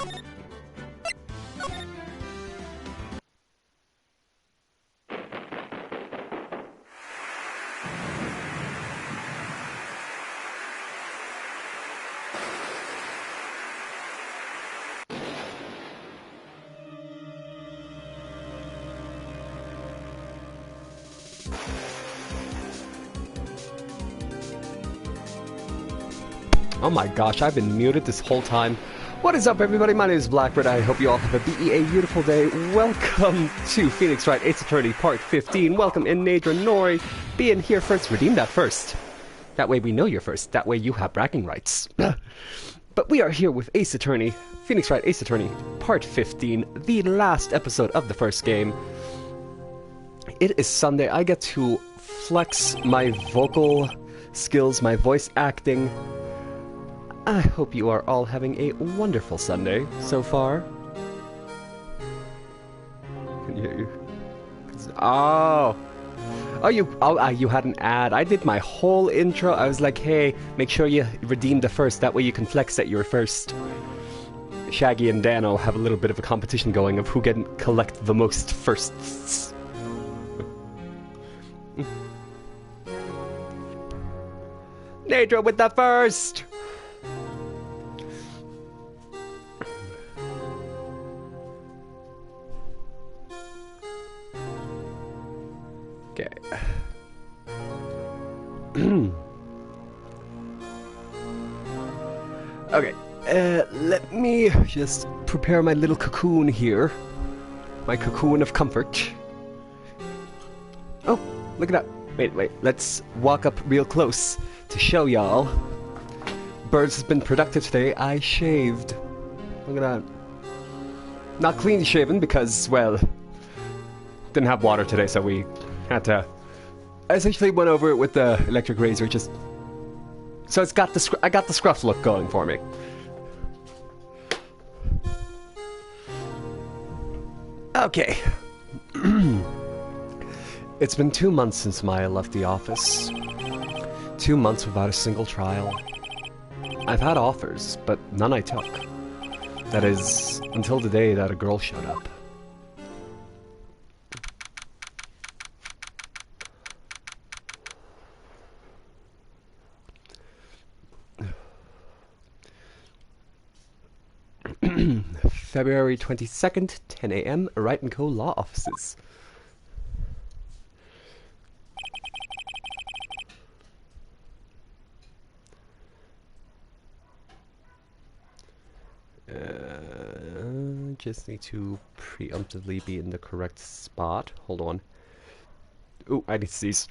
Oh my gosh, I've been muted this whole time. What is up, everybody? My name is Blackbird. I hope you all have a beautiful day. Welcome to Phoenix Wright Ace Attorney Part 15. Welcome in Nadra Nori. Being here first, redeem that first. That way we know you're first. That way you have bragging rights. But we are here with Ace Attorney, Phoenix Wright Ace Attorney Part 15, the last episode of the first game. It is Sunday. I get to flex my vocal skills, my voice acting. I hope you are all having a wonderful Sunday so far. Can you hear you? You had an ad. I did my whole intro. I was like, hey, make sure you redeem the first. That way you can flex that you're first. Shaggy and Dano have a little bit of a competition going of who can collect the most firsts. Nadra with the first! Okay. Okay, let me just prepare my little cocoon here. My cocoon of comfort. Oh, look at that. Wait, let's walk up real close to show y'all. Birds has been productive today. I shaved. Look at that. Not clean shaven because, well, didn't have water today, so we had to. I essentially went over it with the electric razor, just so it's got the I got the scruff look going for me. Okay. It's been 2 months since Maya left the office. 2 months without a single trial. I've had offers, but none I took. That is, until the day that a girl showed up. February 22nd, 10 a.m., Wright & Co. Law Offices. Just need to preemptively be in the correct spot. Hold on. Ooh, I need to sneeze.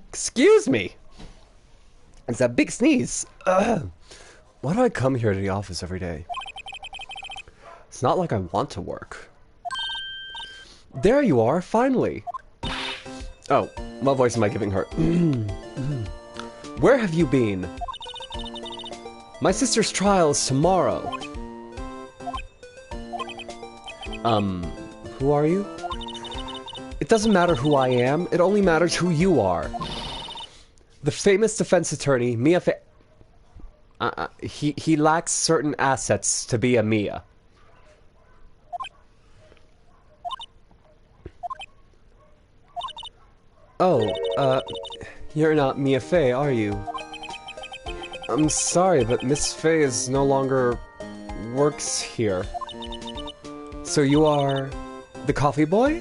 Excuse me! It's a big sneeze. Ugh. Why do I come here to the office every day? It's not like I want to work. There you are, finally! Oh, what voice am I giving her? Where have you been? My sister's trial is tomorrow. Who are you? It doesn't matter who I am, it only matters who you are. The famous defense attorney, Mia he lacks certain assets to be a Mia. Oh, you're not Mia Fey, are you? I'm sorry, but Miss Fey is no longer works here. So you are the coffee boy?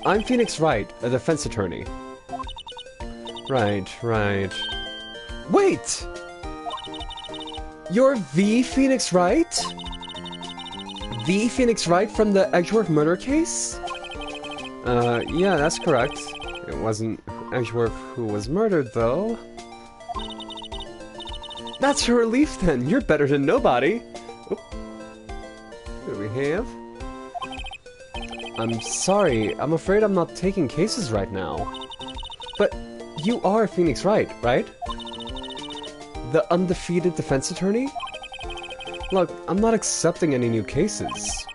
I'm Phoenix Wright, a defense attorney. Right. Wait! You're the Phoenix Wright? The Phoenix Wright from the Edgeworth murder case? Yeah, that's correct. It wasn't Edgeworth who was murdered, though. That's a relief, then. You're better than nobody. Oop. What do we have? I'm sorry. I'm afraid I'm not taking cases right now. But you are Phoenix Wright, right? The undefeated defense attorney? Look, I'm not accepting any new cases.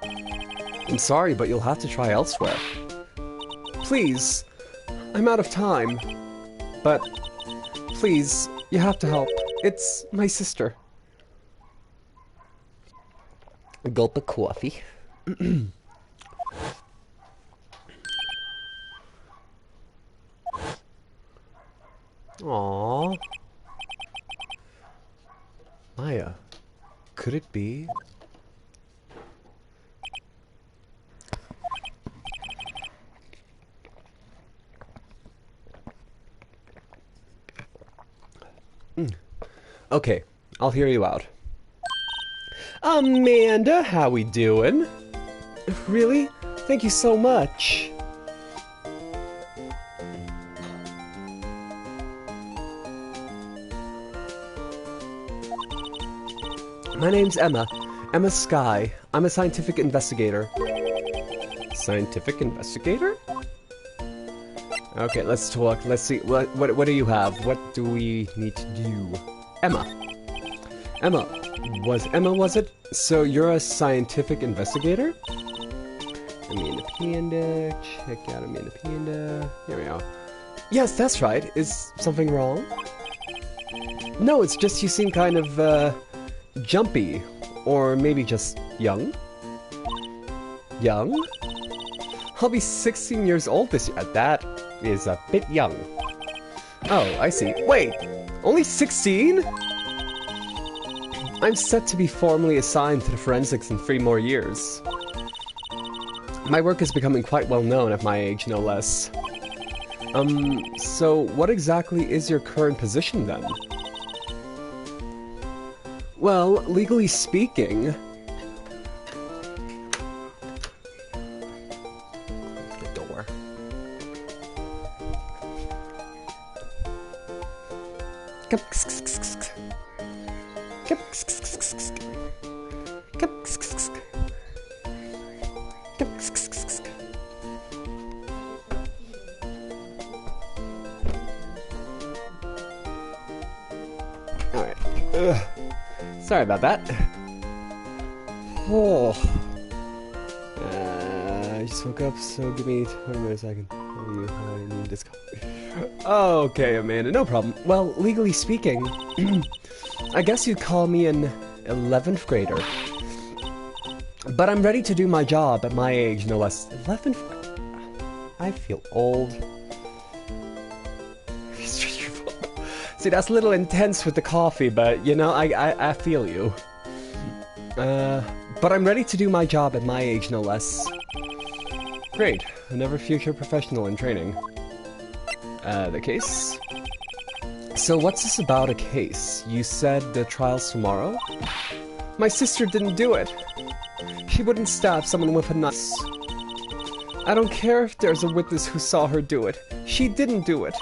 I'm sorry, but you'll have to try elsewhere. Please. I'm out of time. But, please, you have to help. It's my sister. A gulp of coffee. Aww. Maya, could it be? Okay, I'll hear you out. Amanda, how we doing? Really? Thank you so much. My name's Emma. Emma Sky. I'm a scientific investigator. Scientific investigator? Okay, let's talk. Let's see. What do you have? What do we need to do? Emma. Emma, was it? So you're a scientific investigator? Amanda Panda. Check out Amanda Panda. Here we go. Yes, that's right. Is something wrong? No, it's just you seem kind of, jumpy. Or maybe just young? Young? I'll be 16 years old this year. That is a bit young. Oh, I see. Wait! Only 16? I'm set to be formally assigned to the forensics in 3 more years. My work is becoming quite well known at my age, no less. So what exactly is your current position then? Well, legally speaking... Close the door. Alright. Sorry about that. Oh. I just woke up, so give me 20 minutes. I need this coffee. Okay, Amanda, no problem. Well, legally speaking, I guess you'd call me an 11th grader. But I'm ready to do my job at my age, no less. 11th? I feel old. See, that's a little intense with the coffee, but, you know, I feel you. But I'm ready to do my job at my age, no less. Great. Another future professional in training. The case? So what's this about a case? You said the trial's tomorrow? My sister didn't do it. She wouldn't stab someone with a knife. I don't care if there's a witness who saw her do it. She didn't do it.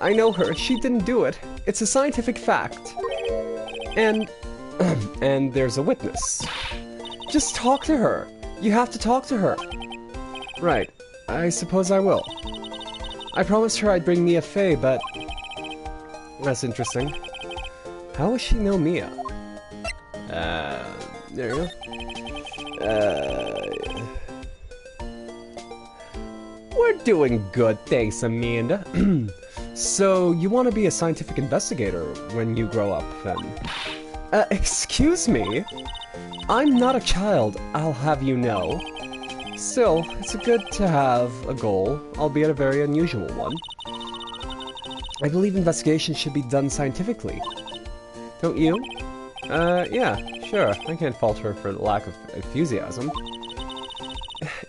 I know her. She didn't do it. It's a scientific fact. And... and there's a witness. Just talk to her. You have to talk to her. Right. I suppose I will. I promised her I'd bring Mia Fey, but... That's interesting. How will she know Mia? There you go. We're doing good, thanks, Amanda. So, you want to be a scientific investigator when you grow up, then? Excuse me? I'm not a child, I'll have you know. Still, it's good to have a goal, albeit a very unusual one. I believe investigation should be done scientifically. Don't you? Yeah, sure. I can't fault her for the lack of enthusiasm.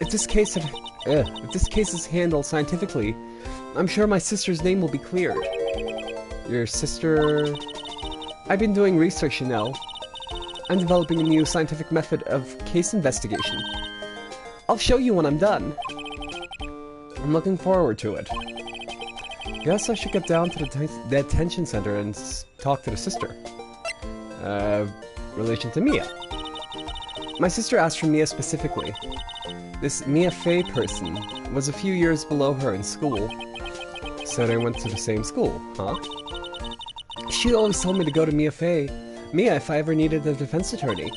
If this case is handled scientifically, I'm sure my sister's name will be cleared. Your sister... I've been doing research, you know. I'm developing a new scientific method of case investigation. I'll show you when I'm done. I'm looking forward to it. Guess I should get down to the detention center and talk to the sister. Relation to Mia. My sister asked for Mia specifically. This Mia Fey person was a few years below her in school. So they went to the same school, huh? She always told me to go to Mia Fey. Mia if I ever needed a defense attorney.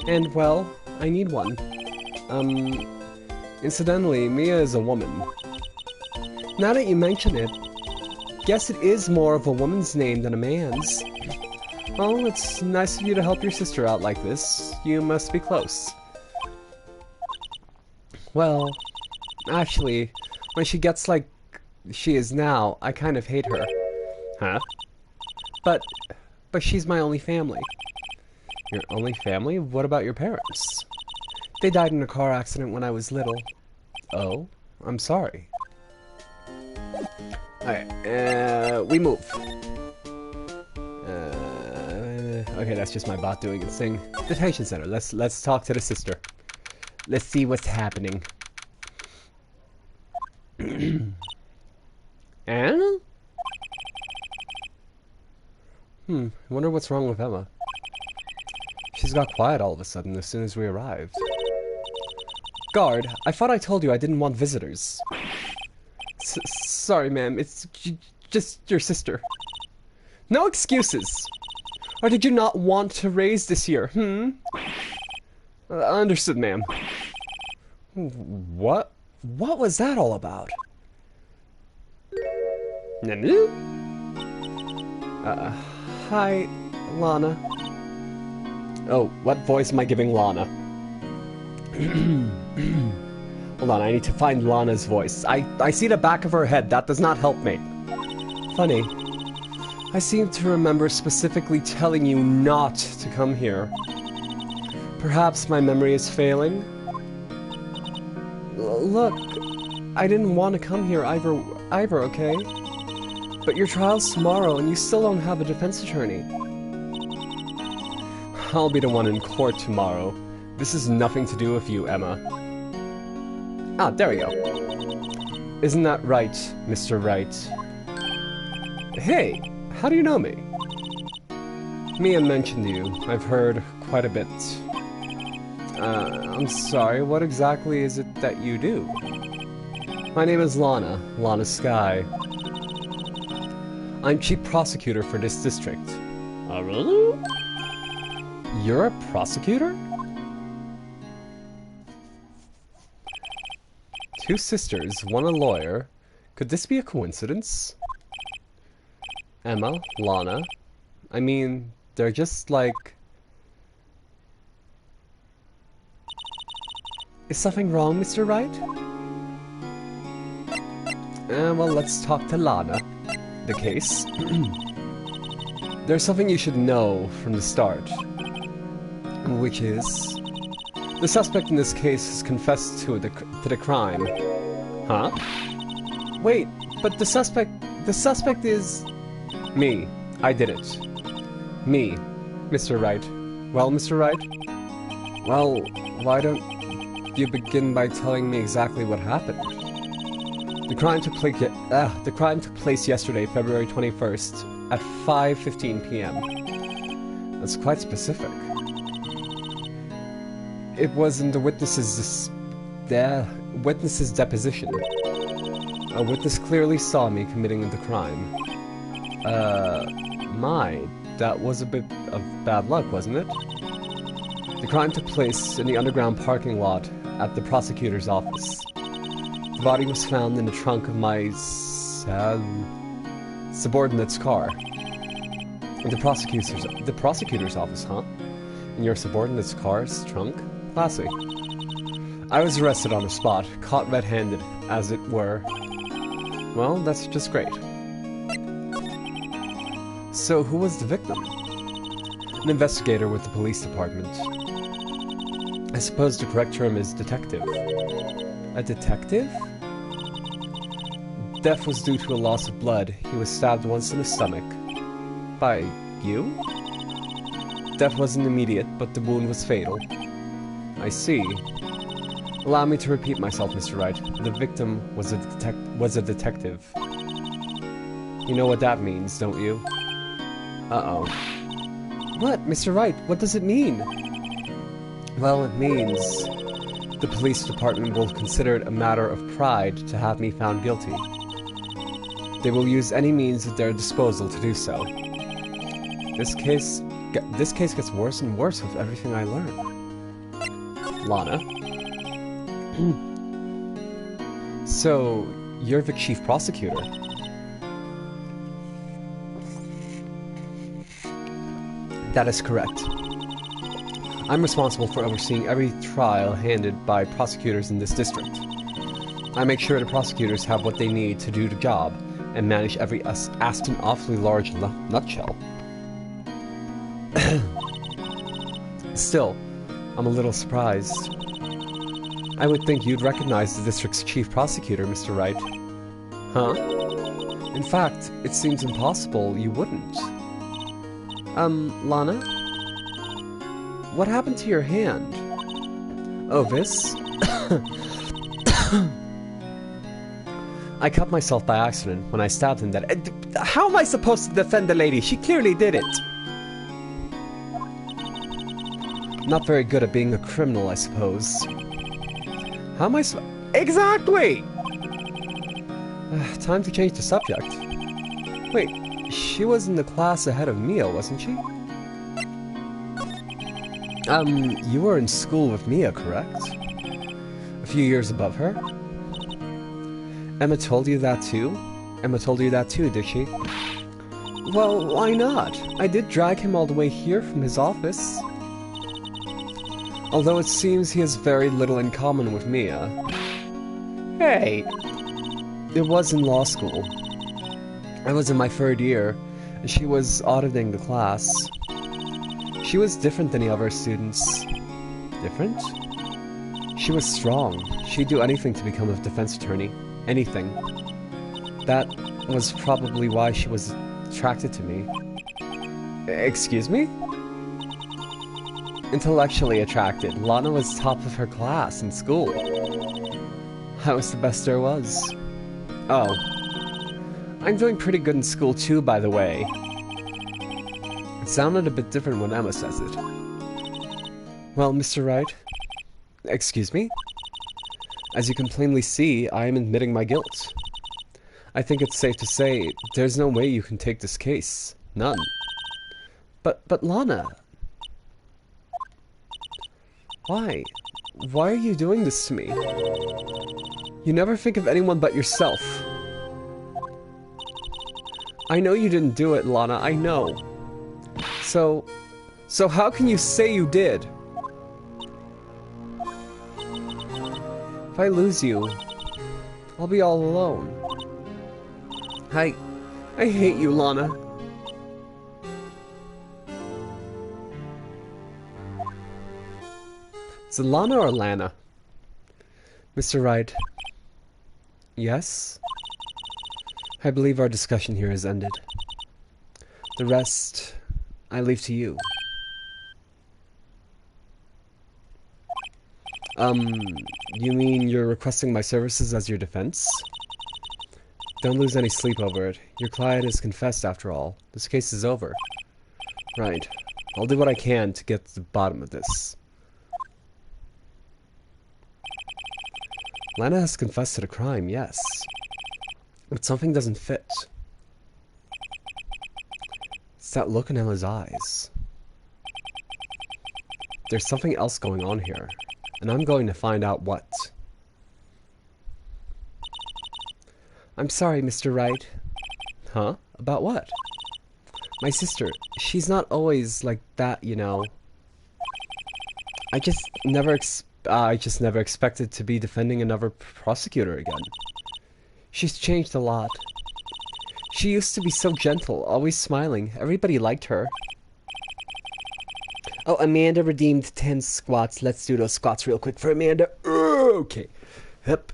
And, well, I need one. Incidentally, Mia is a woman. Now that you mention it, guess it is more of a woman's name than a man's. Well, it's nice of you to help your sister out like this. You must be close. Well, actually, when she gets like she is now, I kind of hate her. Huh? But she's my only family. Your only family? What about your parents? They died in a car accident when I was little. Oh, I'm sorry. Alright, we move. Okay, that's just my bot doing its thing. Detention center. Let's talk to the sister. Let's see what's happening. Anna? Wonder what's wrong with Emma. She's got quiet all of a sudden as soon as we arrived. Guard, I thought I told you I didn't want visitors. Sorry, ma'am. It's just your sister. No excuses. Or did you not want to raise this year? Understood, ma'am. What was that all about? Nanu? Hi, Lana. Oh, what voice am I giving Lana? Hold on, I need to find Lana's voice. I see the back of her head. That does not help me. Funny. I seem to remember specifically telling you not to come here. Perhaps my memory is failing? Look, I didn't want to come here either, okay? But your trial's tomorrow and you still don't have a defense attorney. I'll be the one in court tomorrow. This has nothing to do with you, Emma. Ah, there we go. Isn't that right, Mr. Wright? Hey, how do you know me? Mia mentioned you. I've heard quite a bit. I'm sorry, what exactly is it that you do? My name is Lana Sky. I'm chief prosecutor for this district. Oh, really? You're a prosecutor? Two sisters, one a lawyer. Could this be a coincidence? Emma, Lana. I mean, they're just like... Is something wrong, Mr. Wright? Well, let's talk to Lana. The case. There's something you should know from the start. Which is... The suspect in this case has confessed to the crime. Huh? Wait, but the suspect is... Me. I did it. Me. Mr. Wright. Well, Mr. Wright? Well, why don't you begin by telling me exactly what happened? The crime took place yesterday, February 21st, at 5:15 p.m. That's quite specific. It was in the witness's deposition. A witness clearly saw me committing the crime. That was a bit of bad luck, wasn't it? The crime took place in the underground parking lot at the prosecutor's office. The body was found in the trunk of my subordinate's car. In the prosecutor's office, huh? In your subordinate's car's trunk? Classy. I was arrested on the spot, caught red-handed, as it were. Well, that's just great. So, who was the victim? An investigator with the police department. I suppose the correct term is detective. A detective? Death was due to a loss of blood. He was stabbed once in the stomach. By you? Death wasn't immediate, but the wound was fatal. I see. Allow me to repeat myself, Mr. Wright. The victim was a detective. You know what that means, don't you? Uh-oh. What, Mr. Wright? What does it mean? Well, it means the police department will consider it a matter of pride to have me found guilty. They will use any means at their disposal to do so. This case gets worse and worse with everything I learn. Lana. So, you're the chief prosecutor. That is correct. I'm responsible for overseeing every trial handled by prosecutors in this district. I make sure the prosecutors have what they need to do the job and manage every asked an awfully large nutshell. Still, I'm a little surprised. I would think you'd recognize the district's chief prosecutor, Mr. Wright. Huh? In fact, it seems impossible you wouldn't. Lana? What happened to your hand? Oh, this? I cut myself by accident when I stabbed him that— How am I supposed to defend the lady? She clearly did it! Not very good at being a criminal, I suppose. How am I Exactly! Time to change the subject. Wait, she was in the class ahead of Mia, wasn't she? You were in school with Mia, correct? A few years above her? Emma told you that too? Emma told you that too, did she? Well, why not? I did drag him all the way here from his office. Although it seems he has very little in common with Mia. Hey! It was in law school. I was in my third year, and she was auditing the class. She was different than the other students. Different? She was strong. She'd do anything to become a defense attorney. Anything. That was probably why she was attracted to me. Excuse me? Intellectually attracted. Lana was top of her class in school. I was the best there was. Oh. I'm doing pretty good in school too, by the way. It sounded a bit different when Emma says it. Well, Mr. Wright? Excuse me? As you can plainly see, I am admitting my guilt. I think it's safe to say there's no way you can take this case. None. But Lana... Why? Why are you doing this to me? You never think of anyone but yourself. I know you didn't do it, Lana, I know. So how can you say you did? If I lose you, I'll be all alone. I hate you, Lana. Is it Lana or Lana? Mr. Wright. Yes? I believe our discussion here has ended. The rest, I leave to you. You mean you're requesting my services as your defense? Don't lose any sleep over it. Your client has confessed after all. This case is over. Right. I'll do what I can to get to the bottom of this. Lana has confessed to the crime, yes. But something doesn't fit. It's that look in Emma's eyes. There's something else going on here, and I'm going to find out what. I'm sorry, Mr. Wright. Huh? About what? My sister, she's not always like that, you know. I just never expected to be defending another prosecutor again. She's changed a lot. She used to be so gentle, always smiling. Everybody liked her. Oh, Amanda redeemed 10 squats. Let's do those squats real quick for Amanda. Okay. Yep.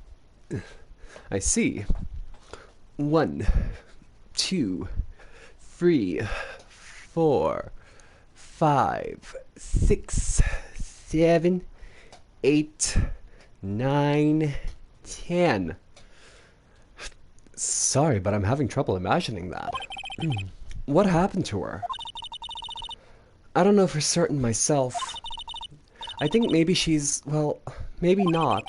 I see. 1, 2, 3, 4, 5, 6, 7, 8, 9, 10. Sorry, but I'm having trouble imagining that. What happened to her? I don't know for certain myself. I think maybe she's, well, maybe not.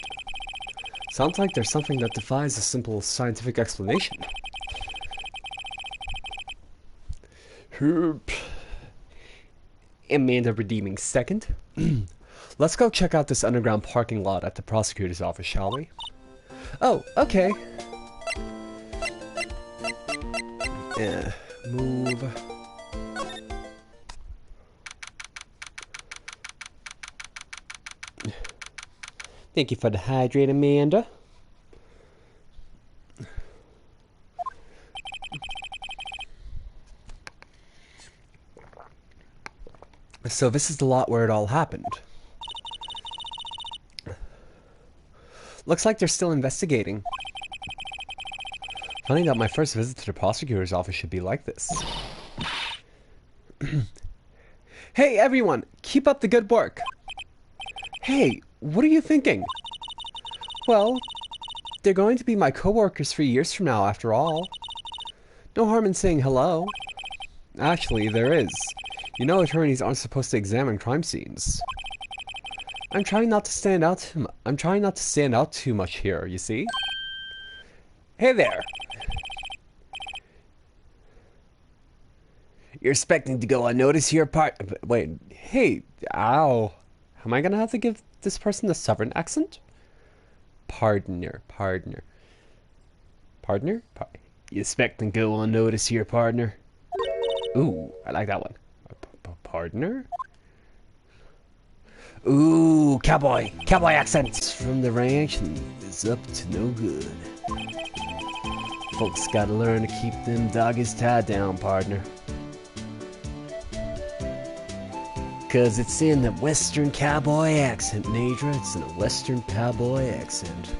Sounds like there's something that defies a simple scientific explanation. Herp. Amanda redeeming second. Let's go check out this underground parking lot at the prosecutor's office, shall we? Oh, okay. Yeah, move. Thank you for the hydrate, Amanda. So this is the lot where it all happened. Looks like they're still investigating. Funny that my first visit to the prosecutor's office should be like this. Hey everyone, keep up the good work. Hey, what are you thinking? Well, they're going to be my co-workers 3 years from now after all. No harm in saying hello. Actually, there is. You know attorneys aren't supposed to examine crime scenes. I'm trying not to stand out too much here, you see? Hey there. You're expecting to go unnoticed here, wait, hey, ow. Am I gonna have to give this person a southern accent? Partner. You expecting to go unnoticed here, partner? Ooh, I like that one. Partner? Ooh, cowboy accent from the ranch and it's up to no good. Folks gotta learn to keep them doggies tied down, partner. Cause it's in the Western cowboy accent, Nadra. It's in a Western cowboy accent.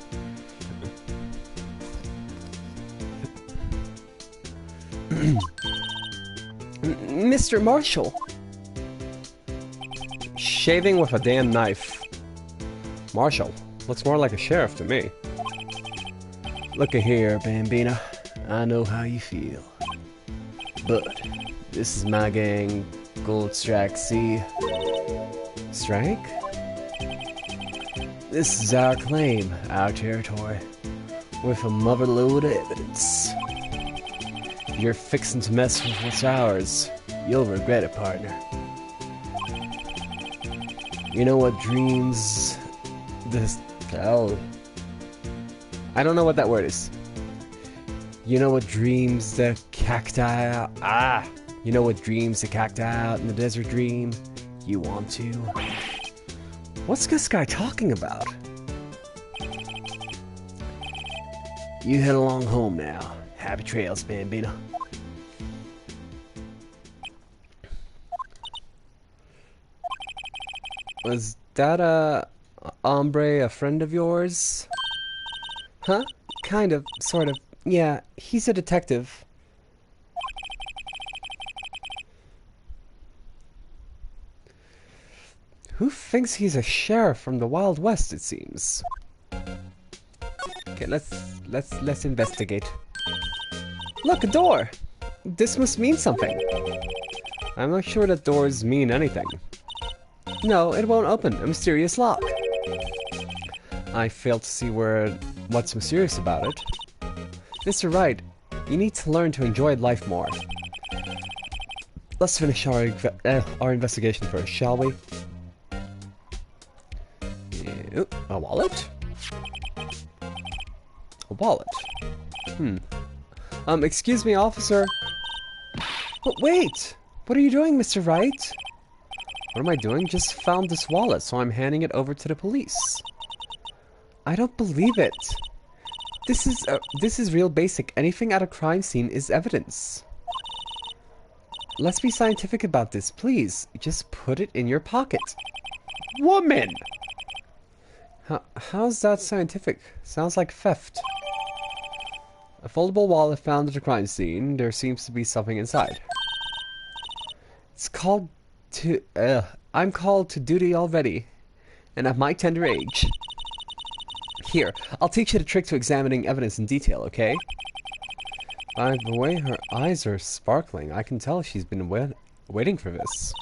Mr. Marshall. Shaving with a damn knife. Marshall. Looks more like a sheriff to me. Looky here, Bambina. I know how you feel. But this is my gang, Gold Strike C. Strike? This is our claim, our territory, with a motherload of evidence. If you're fixing to mess with what's ours, you'll regret it, partner. You know what dreams... I don't know what that word is. You know what dreams the cacti... You know what dreams the cacti out in the desert dream? You want to? What's this guy talking about? You head along home now. Happy trails, Bambino. Was that a hombre a friend of yours? Huh? Kind of, sort of. Yeah, he's a detective. Who thinks he's a sheriff from the Wild West, it seems? Okay, let's investigate. Look, a door! This must mean something. I'm not sure that doors mean anything. No, it won't open. A mysterious lock. I fail to see what's mysterious about it. Mr. Wright, you need to learn to enjoy life more. Let's finish our investigation first, shall we? A wallet? A wallet. Excuse me, officer. But wait! What are you doing, Mr. Wright? What am I doing? Just found this wallet, so I'm handing it over to the police. I don't believe it. This is real basic. Anything at a crime scene is evidence. Let's be scientific about this, please. Just put it in your pocket. Woman! How's that scientific? Sounds like theft. A foldable wallet found at a crime scene. There seems to be something inside. It's called to... I'm called to duty already. And at my tender age. Here, I'll teach you the trick to examining evidence in detail, okay? By the way her eyes are sparkling, I can tell she's been waiting for this.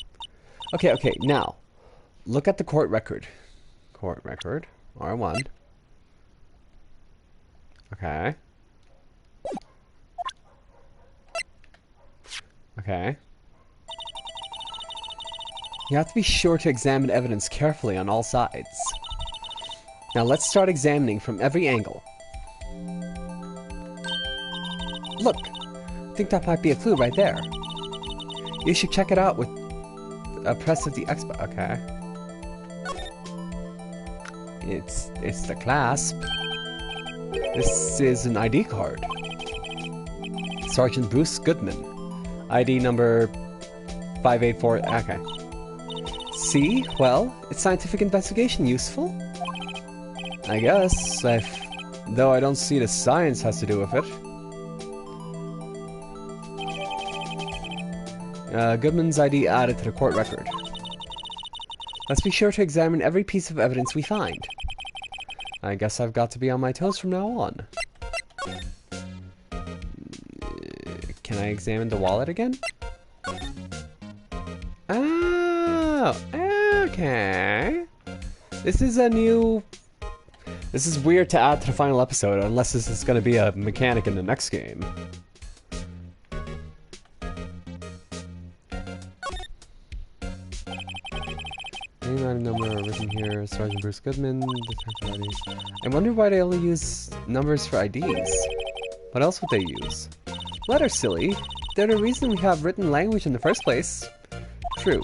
Okay, now. Look at the court record. Court record. R1. Okay. Okay. You have to be sure to examine evidence carefully on all sides. Now let's start examining from every angle. Look! I think that might be a clue right there. You should check it out with a press of the X button. Okay. It's the clasp. This is an ID card. Sergeant Bruce Goodman. ID number 584. Okay. See? Well, is scientific investigation useful? I guess, though I don't see the science has to do with it. Goodman's ID added to the court record. Let's be sure to examine every piece of evidence we find. I guess I've got to be on my toes from now on. Can I examine the wallet again? Oh, okay. This is weird to add to the final episode, unless this is going to be a mechanic in the next game. Name item number written here, Sergeant Bruce Goodman, detective ID. I wonder why they only use numbers for IDs. What else would they use? Letters, silly. They're the reason we have written language in the first place. True.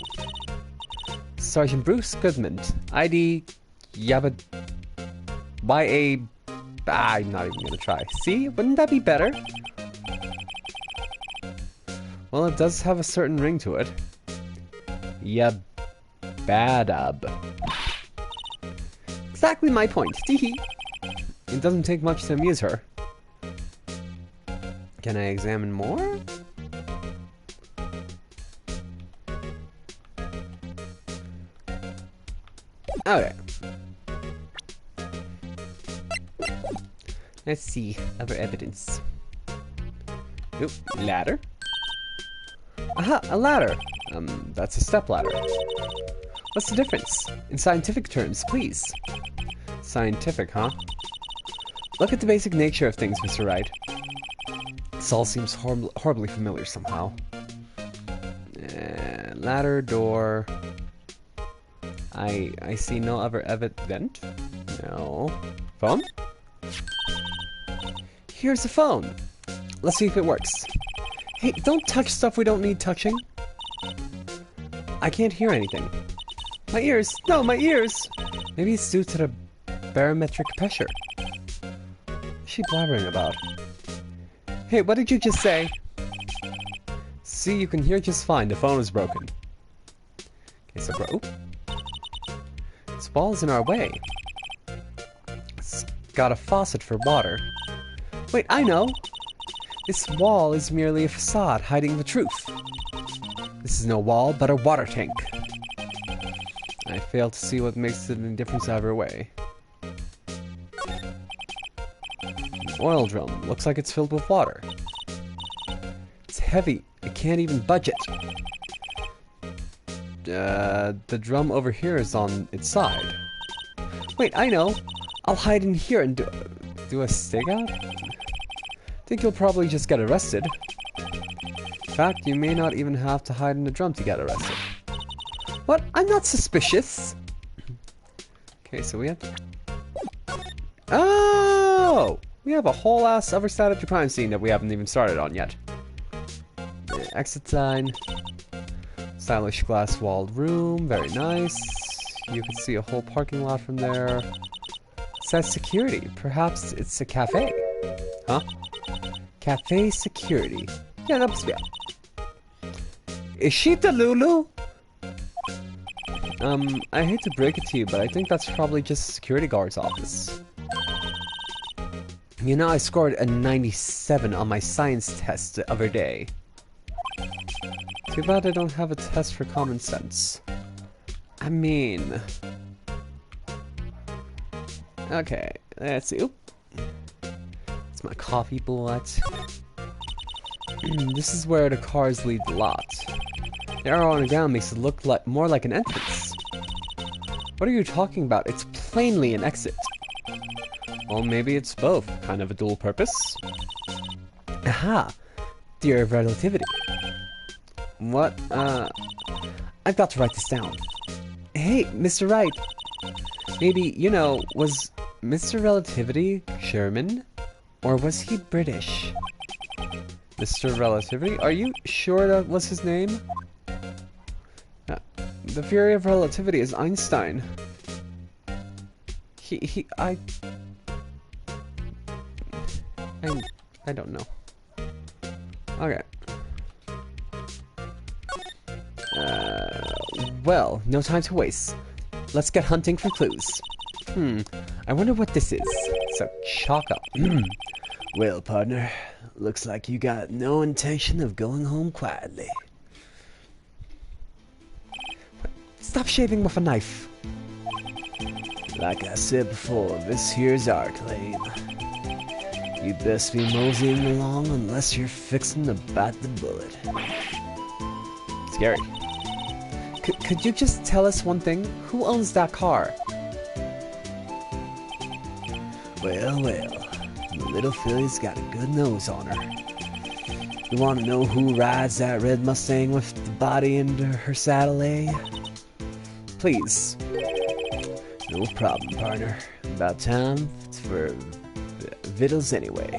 Sergeant Bruce Goodman, ID Yabba YA. I'm not even gonna try. See? Wouldn't that be better? Well, it does have a certain ring to it. Yabadab. Exactly my point. Teehee. It doesn't take much to amuse her. Can I examine more? Okay. Let's see. Other evidence. Oop, ladder. Aha, a ladder. That's a step ladder. What's the difference? In scientific terms, please. Scientific, huh? Look at the basic nature of things, Mr. Wright. This all seems horribly familiar somehow. Ladder, door. I see no other evident. No. Phone? Here's the phone. Let's see if it works. Hey, don't touch stuff we don't need touching. I can't hear anything. My ears! No, my ears! Maybe it's due to the barometric pressure. What's she blabbering about? Hey, what did you just say? See, you can hear just fine. The phone is broken. Okay, so oop. This wall is in our way. It's got a faucet for water. Wait, I know! This wall is merely a facade hiding the truth. This is no wall, but a water tank. I fail to see what makes it any difference either way. An oil drum. Looks like it's filled with water. It's heavy. I can't even budge it. The drum over here is on its side. Wait, I know. I'll hide in here and do a stake out? Think you'll probably just get arrested. In fact, you may not even have to hide in the drum to get arrested. What? I'm not suspicious. Okay, so we have to... Oh! We have a whole ass other side of the crime scene that we haven't even started on yet. Exit sign. Stylish glass walled room. Very nice. You can see a whole parking lot from there. It says security. Perhaps it's a cafe. Huh? Cafe security. Yeah, that must be it. Is she the Lulu? I hate to break it to you, but I think that's probably just a security guard's office. You know, I scored a 97 on my science test the other day. Too bad I don't have a test for common sense. I mean... Okay, let's see. Oop. It's my coffee bullet. This is where the cars lead the lot. The arrow on the ground makes it look more like an entrance. What are you talking about? It's plainly an exit. Well, maybe it's both. Kind of a dual purpose. Aha! Theory of relativity. What? I've got to write this down. Hey, Mr. Wright. Maybe, you know, was Mr. Relativity German? Or was he British? disturb relativity? Are you sure that was his name? The theory of relativity is Einstein. I don't know. Okay. Well, no time to waste. Let's get hunting for clues. I wonder what this is. So, chalk up. Well, partner, looks like you got no intention of going home quietly. Stop shaving with a knife. Like I said before, this here's our claim. You'd best be moseying along unless you're fixing to bite the bullet. Scary. Could you just tell us one thing? Who owns that car? Well, the little filly's got a good nose on her. You want to know who rides that red Mustang with the body into her saddle, eh? Please. No problem, partner. About time for victuals anyway.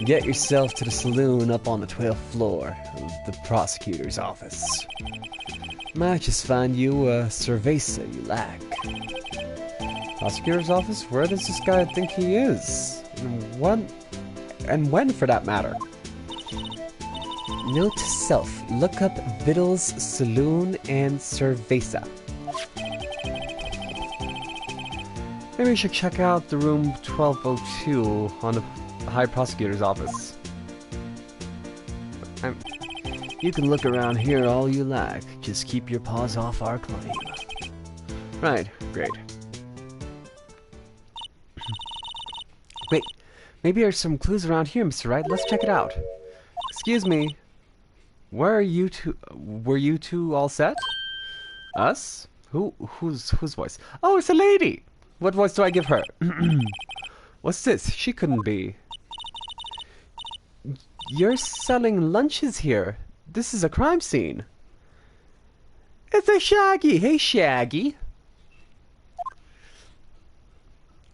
Get yourself to the saloon up on the 12th floor of the prosecutor's office. Might just find you a cerveza you like. Prosecutor's office? Where does this guy think he is? And when, for that matter? Note to self, look up Vittles, Saloon, and Cerveza. Maybe we should check out the room 1202 on the High Prosecutor's office. You can look around here all you like, just keep your paws off our claim. Right, great. Wait, maybe there's some clues around here, Mr. Wright. Let's check it out. Excuse me. Where are you two? Were you two all set? Us? Whose voice? Oh, it's a lady! What voice do I give her? What's this? She couldn't be. You're selling lunches here. This is a crime scene. It's a Shaggy. Hey, Shaggy.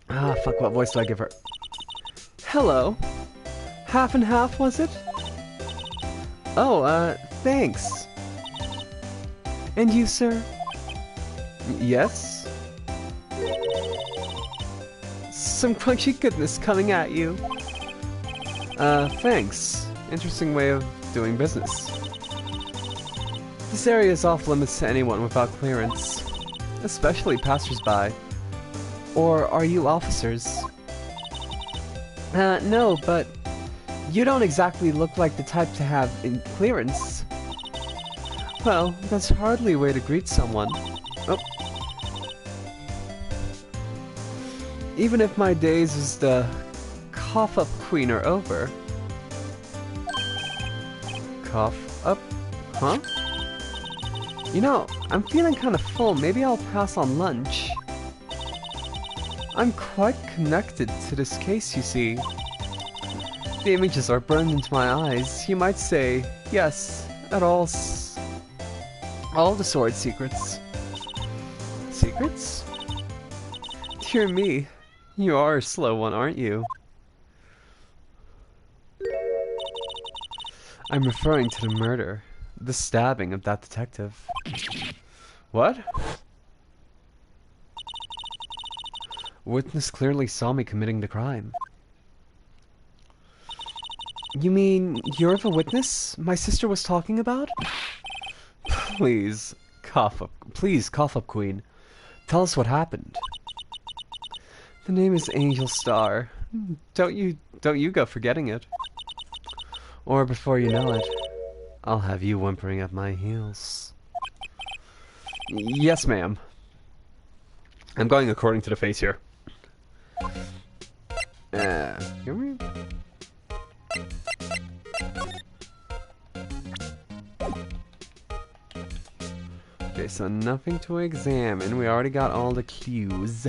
Ah, fuck, what voice do I give her? Hello. Half and half, was it? Oh, thanks. And you, sir? Yes? Some crunchy goodness coming at you. Thanks. Interesting way of doing business. This area is off limits to anyone without clearance, especially passersby. Or are you officers? No, but you don't exactly look like the type to have clearance. Well, that's hardly a way to greet someone. Oh. Even if my days as the cough-up queen are over. Cough up? Huh? You know, I'm feeling kind of full. Maybe I'll pass on lunch. I'm quite connected to this case, you see. The images are burned into my eyes. You might say, yes, at all the sword secrets. Secrets? Dear me, you are a slow one, aren't you? I'm referring to the murder, the stabbing of that detective. What? Witness clearly saw me committing the crime. You mean you're the witness my sister was talking about? Please, cough up, Queen. Tell us what happened. The name is Angel Star. Don't you go forgetting it. Or before you know it, I'll have you whimpering at my heels. Yes, ma'am. I'm going according to the face here. Hear me? Okay, so nothing to examine. We already got all the clues.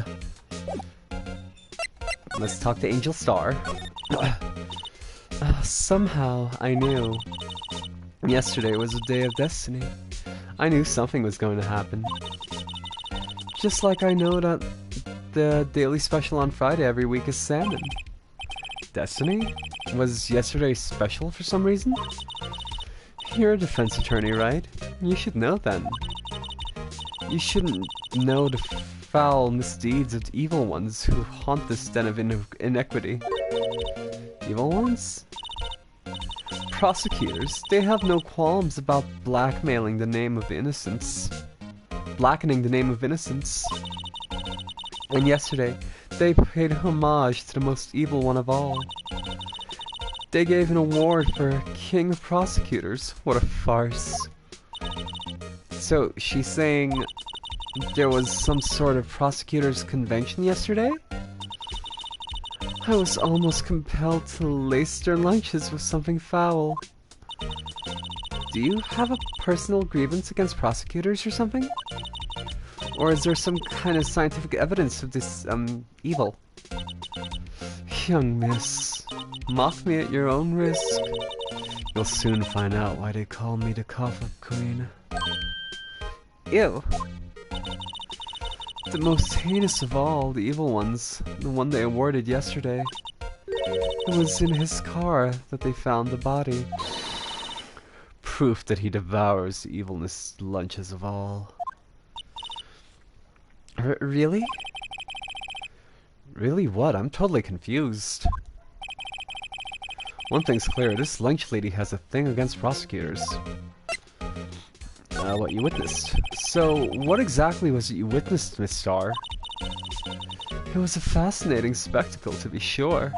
Let's talk to Angel Star. Somehow I knew. Yesterday was a day of destiny. I knew something was going to happen. Just like I know that the daily special on Friday every week is salmon. Destiny? Was yesterday special for some reason? You're a defense attorney, right? You should know then. You shouldn't know the foul misdeeds of the evil ones who haunt this den of inequity. Evil ones? Prosecutors, they have no qualms about blackmailing the name of innocence. Blackening the name of innocence. And yesterday, they paid homage to the most evil one of all. They gave an award for King of Prosecutors. What a farce. So, she's saying there was some sort of prosecutors' convention yesterday? I was almost compelled to lace their lunches with something foul. Do you have a personal grievance against prosecutors or something? Or is there some kind of scientific evidence of this, evil? Young miss, mock me at your own risk. You'll soon find out why they call me the Cough-Up Queen. Ew. The most heinous of all the evil ones, the one they awarded yesterday. It was in his car that they found the body. Proof that he devours the evilness lunches of all. Really? Really what? I'm totally confused. One thing's clear, this lunch lady has a thing against prosecutors. What you witnessed. So, what exactly was it you witnessed, Miss Star? It was a fascinating spectacle, to be sure.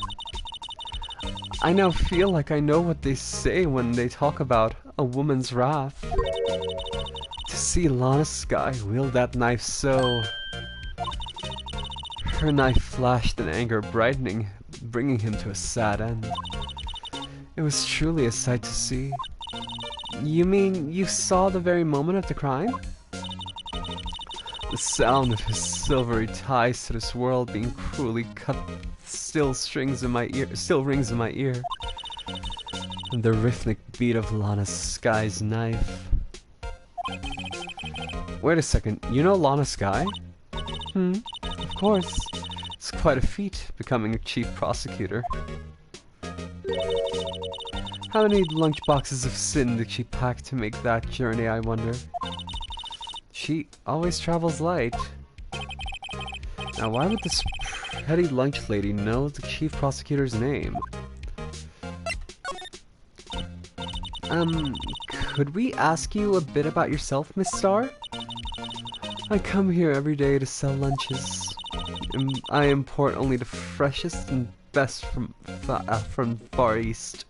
I now feel like I know what they say when they talk about a woman's wrath. To see Lana Skye wield that knife so... Her knife flashed in anger, bringing him to a sad end. It was truly a sight to see. You mean you saw the very moment of the crime? The sound of his silvery ties to this world being cruelly cut still rings in my ear. And the rhythmic beat of Lana Skye's knife. Wait a second, you know Lana Skye? Of course. It's quite a feat, becoming a chief prosecutor. How many lunchboxes of sin did she pack to make that journey, I wonder? She always travels light. Now why would this pretty lunch lady know the chief prosecutor's name? Could we ask you a bit about yourself, Miss Star? I come here every day to sell lunches. I import only the freshest and best from Far East.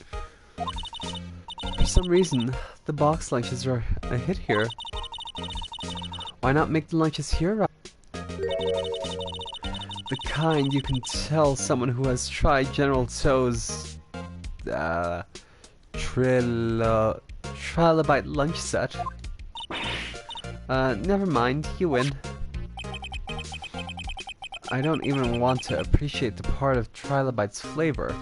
For some reason, the box lunches are a hit here. Why not make the lunches here? The kind you can tell someone who has tried General Tso's trilobite lunch set. Never mind, you win. I don't even want to appreciate the part of trilobite's flavor.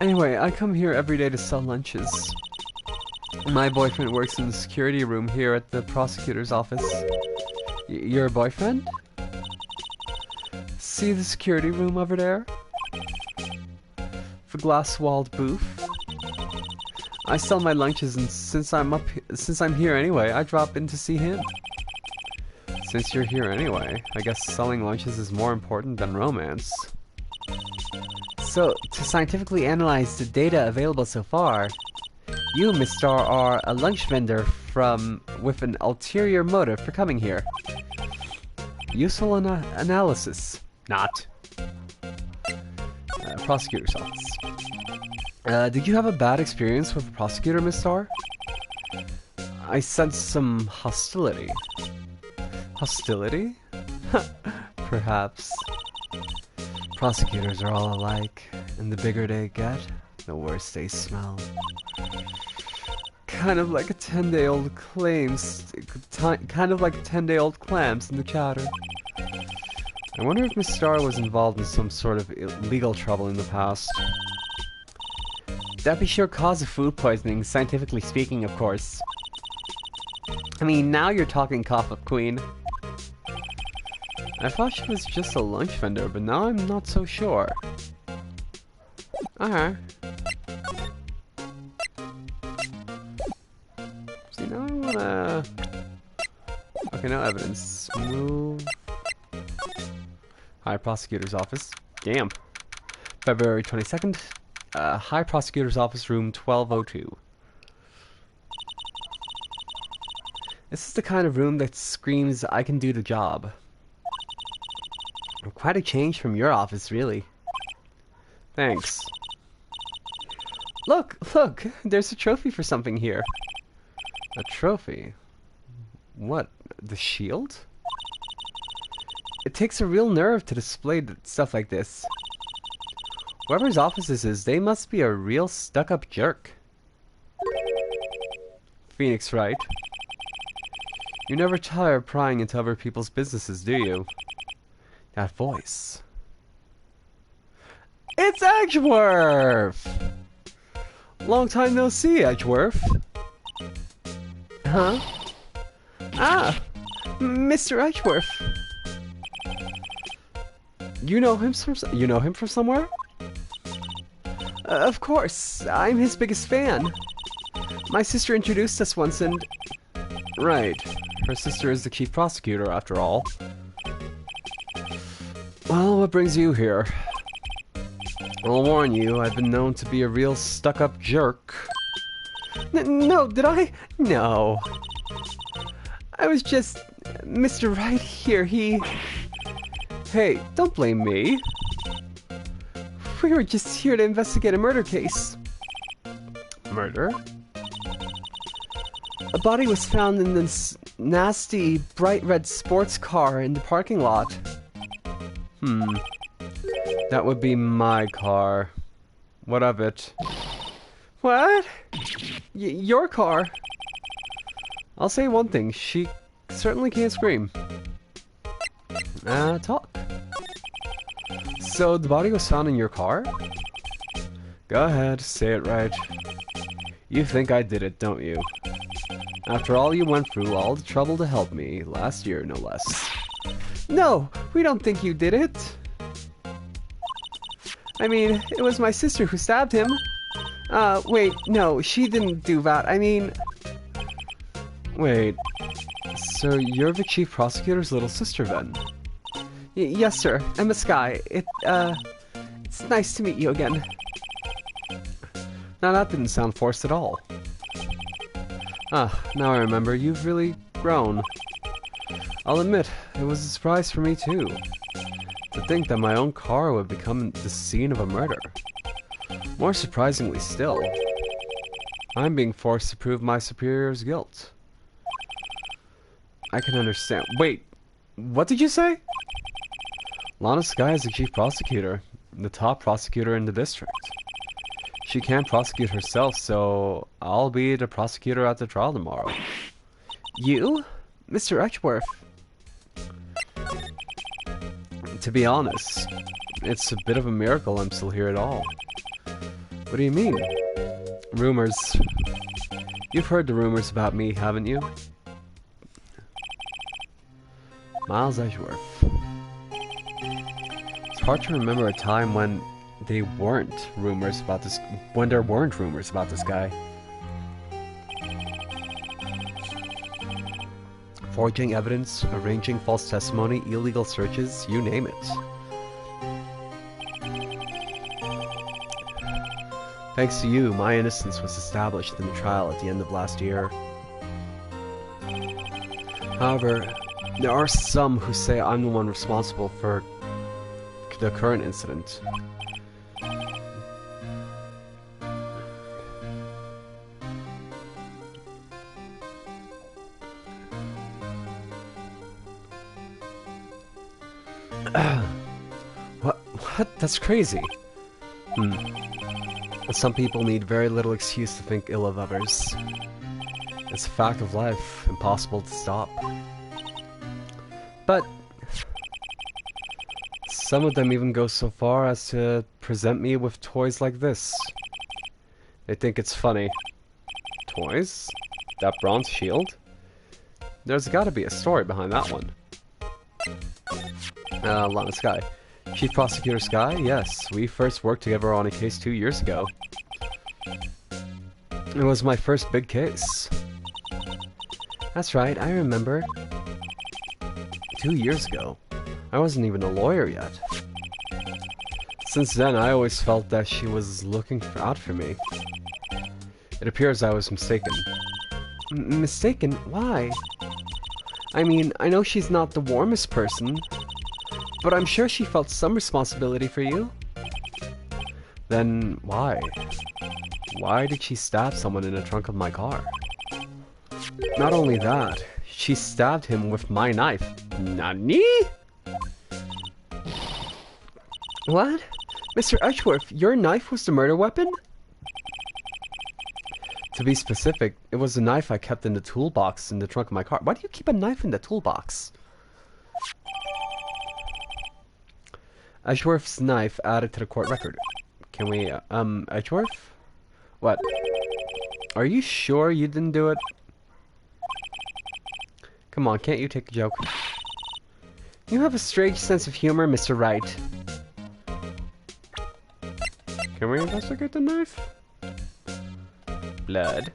Anyway, I come here every day to sell lunches. My boyfriend works in the security room here at the prosecutor's office. Your boyfriend? See the security room over there? The glass-walled booth? I sell my lunches, and since I'm here anyway, I drop in to see him. Since you're here anyway, I guess selling lunches is more important than romance. So, to scientifically analyze the data available so far, you, Miss Star, are a lunch vendor with an ulterior motive for coming here. Useful analysis. Not. Prosecutor's office. Did you have a bad experience with a prosecutor, Miss Star? I sense some hostility. Hostility? Perhaps. Prosecutors are all alike, and the bigger they get, the worse they smell. Kind of like a 10-day-old clams in the chatter. I wonder if Miss Star was involved in some sort of illegal trouble in the past. That'd be sure cause of food poisoning, scientifically speaking, of course. I mean, now you're talking, Cough-Up Queen. I thought she was just a lunch vendor, but now I'm not so sure. Alright. See, now I wanna... Okay, no evidence. Move. High Prosecutor's Office. Damn. February 22nd. High Prosecutor's Office, room 1202. This is the kind of room that screams, I can do the job. Quite a change from your office, really. Thanks. Look, look! There's a trophy for something here. A trophy? What? The shield? It takes a real nerve to display stuff like this. Whoever's office this is, they must be a real stuck-up jerk. Phoenix Wright. You never tire prying into other people's businesses, do you? That voice. It's Edgeworth! Long time no see, Edgeworth. Huh? Ah! Mr. Edgeworth. You know him from somewhere? Of course. I'm his biggest fan. My sister introduced us once and... Right. Her sister is the chief prosecutor, after all. Well, what brings you here? I'll warn you, I've been known to be a real stuck-up jerk. No, did I? No. I was just... Mr. Wright here, he... Hey, don't blame me. We were just here to investigate a murder case. Murder? A body was found in this nasty, bright red sports car in the parking lot. That would be my car. What of it? What? Your car? I'll say one thing, she certainly can't scream. Talk. So, the body was found in your car? Go ahead, say it right. You think I did it, don't you? After all you went through, all the trouble to help me, last year no less. No, we don't think you did it. I mean, it was my sister who stabbed him. Wait, no, she didn't do that. I mean... Wait, so you're the chief prosecutor's little sister then? Yes, sir. Emma Sky. It's nice to meet you again. Now that didn't sound forced at all. Now I remember, you've really grown. I'll admit, it was a surprise for me too. To think that my own car would become the scene of a murder. More surprisingly still, I'm being forced to prove my superior's guilt. I can understand. Wait, what did you say? Lana Sky is the chief prosecutor, the top prosecutor in the district. She can't prosecute herself, so I'll be the prosecutor at the trial tomorrow. You? Mr. Edgeworth? To be honest, it's a bit of a miracle I'm still here at all. What do you mean? Rumors. You've heard the rumors about me, haven't you? Miles Edgeworth. It's hard to remember a time when there weren't rumors about this guy. Forging evidence, arranging false testimony, illegal searches, you name it. Thanks to you, my innocence was established in the trial at the end of last year. However, there are some who say I'm the one responsible for the current incident. What? That's crazy. Some people need very little excuse to think ill of others. It's a fact of life, impossible to stop. But some of them even go so far as to present me with toys like this. They think it's funny. Toys? That bronze shield? There's gotta be a story behind that one. Lana Sky. Chief Prosecutor Sky? Yes, we first worked together on a case 2 years ago. It was my first big case. That's right, I remember. 2 years ago. I wasn't even a lawyer yet. Since then, I always felt that she was looking out for me. It appears I was mistaken. Mistaken? Why? I mean, I know she's not the warmest person, but I'm sure she felt some responsibility for you. Then why? Why did she stab someone in the trunk of my car? Not only that, she stabbed him with my knife. Nani? What? Mr. Edgeworth, your knife was the murder weapon? To be specific, it was a knife I kept in the toolbox in the trunk of my car. Why do you keep a knife in the toolbox? Edgeworth's knife added to the court record. Can we, Edgeworth? What? Are you sure you didn't do it? Come on, can't you take a joke? You have a strange sense of humor, Mr. Wright. Can we investigate the knife? Blood.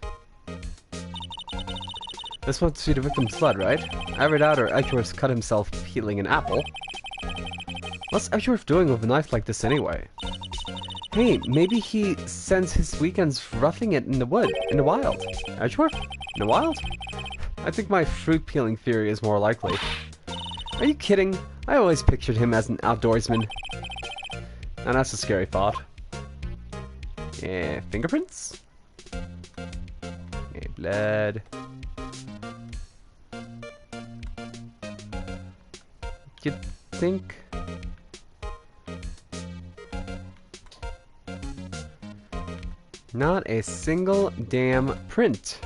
This must be the victim's blood, right? Either that or Edgeworth cut himself peeling an apple. What's Edgeworth doing with a knife like this anyway? Hey, maybe he spends his weekends roughing it in the wild. Edgeworth? In the wild? I think my fruit peeling theory is more likely. Are you kidding? I always pictured him as an outdoorsman. Now that's a scary thought. Yeah, fingerprints? Yeah, blood. You think? Not a single damn print.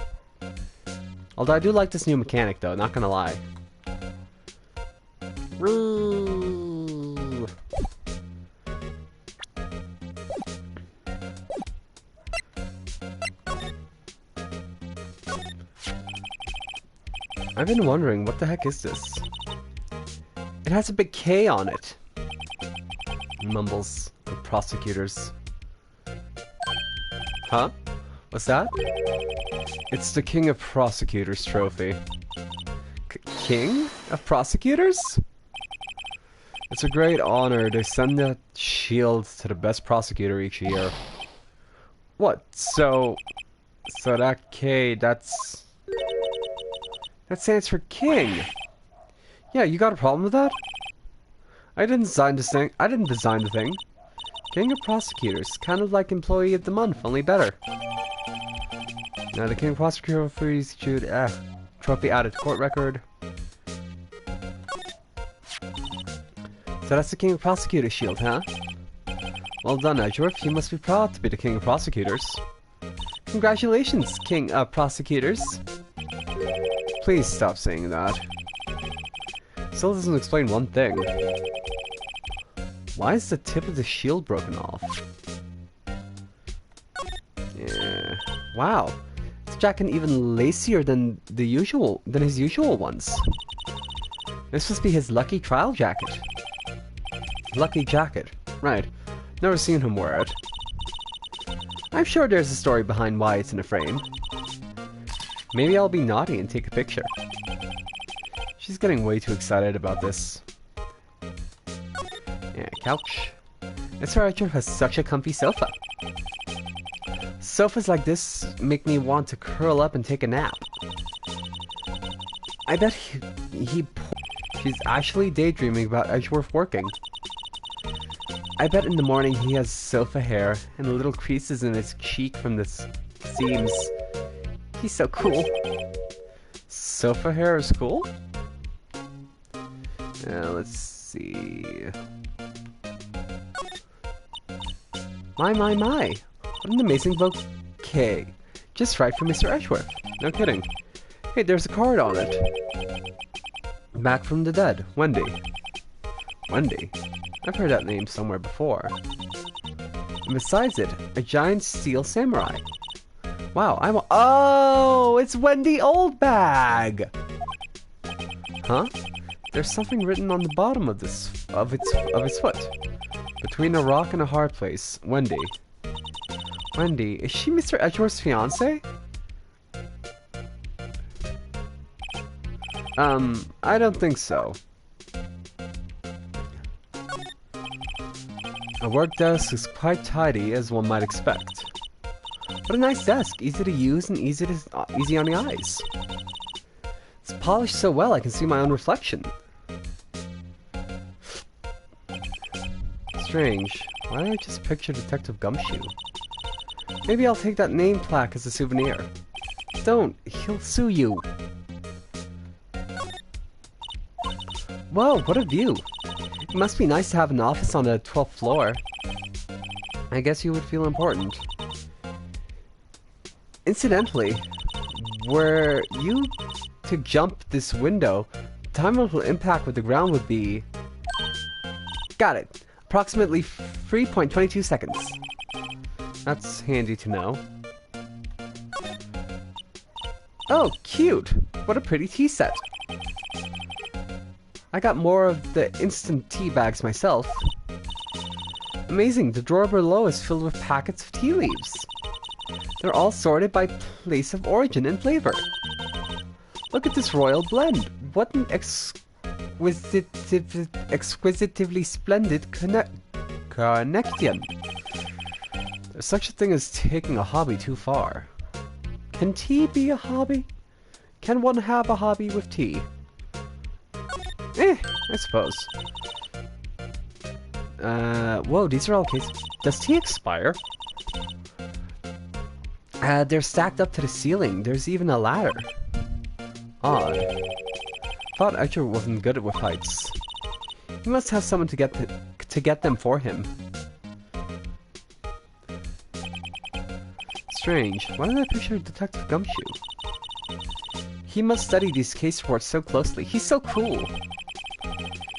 Although I do like this new mechanic though, not gonna lie. I've been wondering, what the heck is this? It has a big K on it. Mumbles the prosecutors. Huh? What's that? It's the King of Prosecutors trophy. King of Prosecutors? It's a great honor to send that shield to the best prosecutor each year. What? So that K, that stands for King. Yeah, you got a problem with that? I didn't design this thing. I didn't design the thing. King of Prosecutors, kind of like Employee of the Month, only better. Now the King of Prosecutors should trophy added to court record. So that's the King of Prosecutors shield, huh? Well done, Edgeworth. You must be proud to be the King of Prosecutors. Congratulations, King of Prosecutors. Please stop saying that. Still doesn't explain one thing. Why is the tip of the shield broken off? Yeah. Wow. This jacket even lacier than his usual ones. This must be his lucky trial jacket. Lucky jacket. Right. Never seen him wear it. I'm sure there's a story behind why it's in a frame. Maybe I'll be naughty and take a picture. She's getting way too excited about this. Yeah, couch. Mr. Archer has such a comfy sofa. Sofas like this make me want to curl up and take a nap. I bet she's actually daydreaming about Edgeworth working. I bet in the morning he has sofa hair and little creases in his cheek from the seams. He's so cool. Sofa hair is cool? Let's see. My. What an amazing bouquet. Just right for Mr. Edgeworth. No kidding. Hey, there's a card on it. Back from the dead. Wendy. Wendy? I've heard that name somewhere before. And besides it, a giant steel samurai. Wow, oh, it's Wendy Oldbag! Huh? There's something written on the bottom of its foot. Between a rock and a hard place. Wendy. Wendy, is she Mr. Edgeworth's fiance? I don't think so. A work desk is quite tidy, as one might expect. What a nice desk, easy to use and easy on the eyes. It's polished so well I can see my own reflection. Strange. Why did I just picture Detective Gumshoe? Maybe I'll take that name plaque as a souvenir. Don't, he'll sue you. Whoa, what a view. It must be nice to have an office on the 12th floor. I guess you would feel important. Incidentally, were you to jump this window, the time of impact with the ground would be... Got it. Approximately 3.22 seconds. That's handy to know. Oh, cute! What a pretty tea set. I got more of the instant tea bags myself. Amazing, the drawer below is filled with packets of tea leaves. They're all sorted by place of origin and flavor. Look at this royal blend. What an exquisitively splendid connection. There's such a thing as taking a hobby too far. Can tea be a hobby? Can one have a hobby with tea? I suppose. Whoa, these are all cases. Does tea expire? They're stacked up to the ceiling. There's even a ladder. Odd. Thought Archer wasn't good with heights. He must have someone to get them for him. Strange. Why did I picture Detective Gumshoe? He must study these case reports so closely. He's so cool.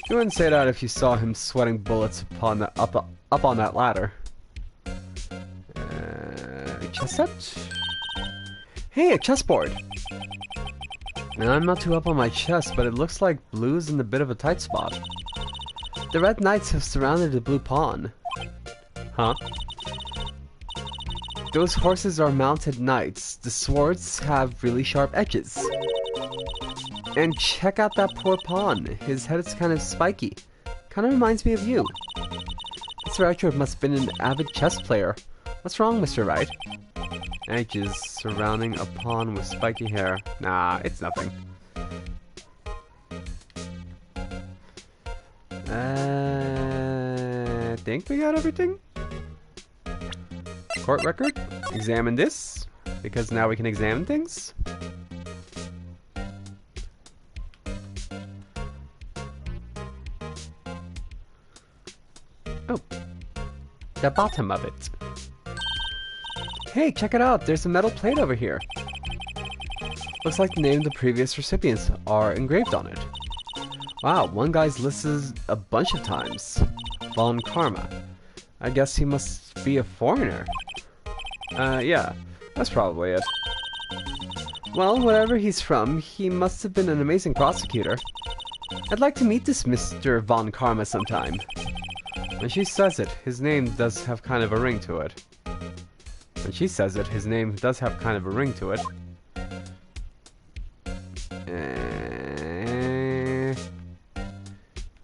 You wouldn't say that if you saw him sweating bullets up on that ladder. Chess set? Hey, a chessboard! Now, I'm not too up on my chess, but it looks like blue's in a bit of a tight spot. The red knights have surrounded the blue pawn. Huh? Those horses are mounted knights. The swords have really sharp edges. And check out that poor pawn. His head is kind of spiky. Kind of reminds me of you. Mr. Wright must have been an avid chess player. What's wrong, Mr. Wright? Edges surrounding a pawn with spiky hair. Nah, it's nothing. I think we got everything. Court record. Examine this, because now we can examine things. Oh, the bottom of it. Hey, check it out! There's a metal plate over here. Looks like the name of the previous recipients are engraved on it. Wow, one guy's listed a bunch of times. Von Karma. I guess he must be a foreigner. Yeah, that's probably it. Well, wherever he's from, he must have been an amazing prosecutor. I'd like to meet this Mr. Von Karma sometime. When she says it, his name does have kind of a ring to it. When she says it, his name does have kind of a ring to it.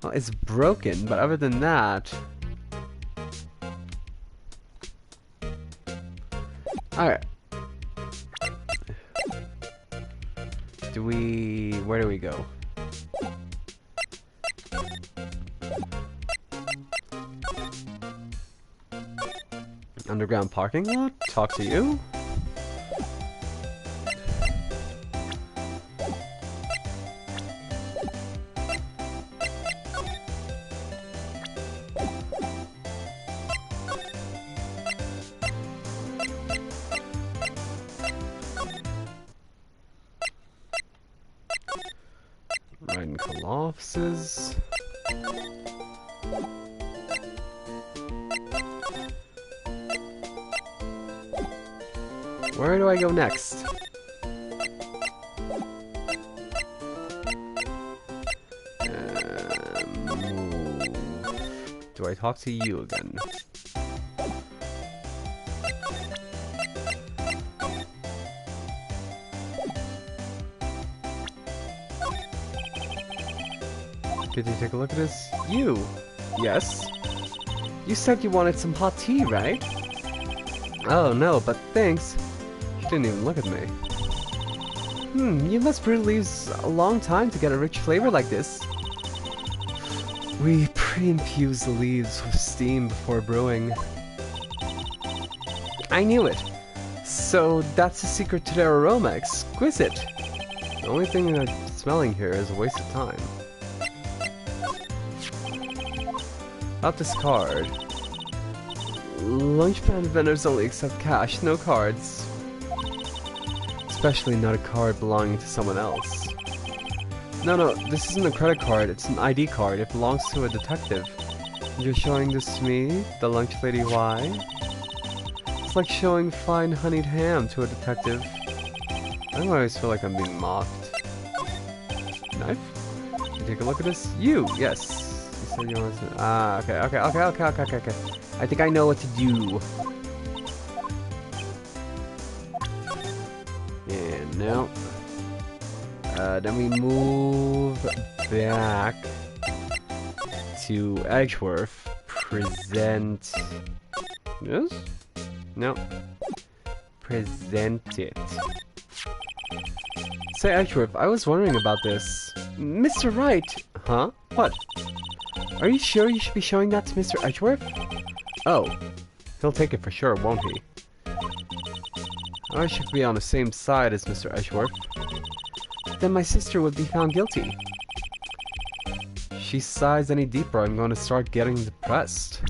Well, it's broken, but other than that... Alright. Where do we go? Underground parking lot? Talk to you? Right in offices. Where do I go next? Do I talk to you again? Did you take a look at this? You? Yes? You said you wanted some hot tea, right? Oh no, but thanks. She didn't even look at me. You must brew leaves a long time to get a rich flavor like this. We pre-infuse the leaves with steam before brewing. I knew it. So that's the secret to their aroma. Exquisite. The only thing I'm smelling here is a waste of time. About this card. Lunchpan vendors only accept cash, no cards. Especially not a card belonging to someone else. No, this isn't a credit card, it's an ID card. It belongs to a detective. You're showing this to me, the lunch lady, why? It's like showing fine honeyed ham to a detective. I always feel like I'm being mocked. Knife? You take a look at this? You! Yes! You said you wanted to... Ah, okay. I think I know what to do. And now... then we move back to Edgeworth. Present... Yes? No. Present it. Say, Edgeworth, I was wondering about this. Mr. Wright! Huh? What? Are you sure you should be showing that to Mr. Edgeworth? Oh. He'll take it for sure, won't he? I should be on the same side as Mr. Edgeworth. Then my sister would be found guilty. If she sighs any deeper, I'm going to start getting depressed.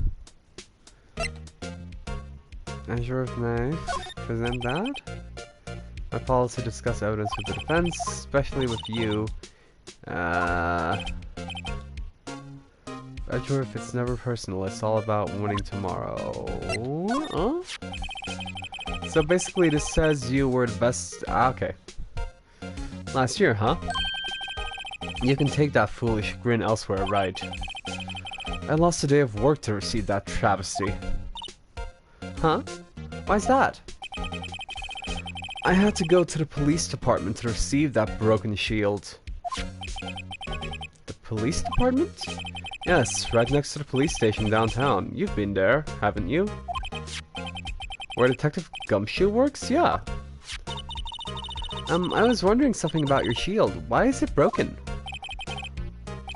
Edgeworth may present that? My policy to discuss evidence with the defense, especially with you. Edgeworth, it's never personal, it's all about winning tomorrow. Huh? So basically this says you were the best... okay. Last year, huh? You can take that foolish grin elsewhere, right? I lost a day of work to receive that travesty. Huh? Why's that? I had to go to the police department to receive that broken shield. The police department? Yes, right next to the police station downtown. You've been there, haven't you? Where Detective Gumshoe works? Yeah. I was wondering something about your shield. Why is it broken?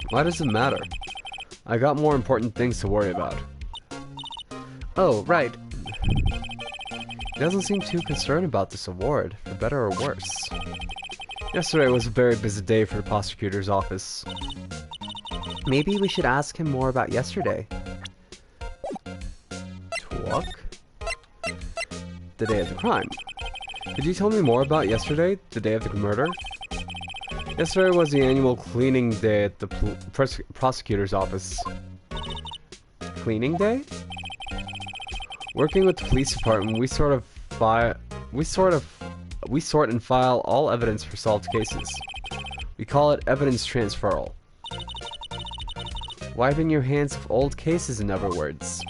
Why does it matter? I got more important things to worry about. Oh, right. He doesn't seem too concerned about this award, for better or worse. Yesterday was a very busy day for the prosecutor's office. Maybe we should ask him more about yesterday. Talk? The day of the crime. Could you tell me more about yesterday, the day of the murder? Yesterday was the annual cleaning day at the prosecutor's office. Cleaning day? Working with the police department, we sort and file all evidence for solved cases. We call it evidence transferal. Wiping your hands of old cases, in other words.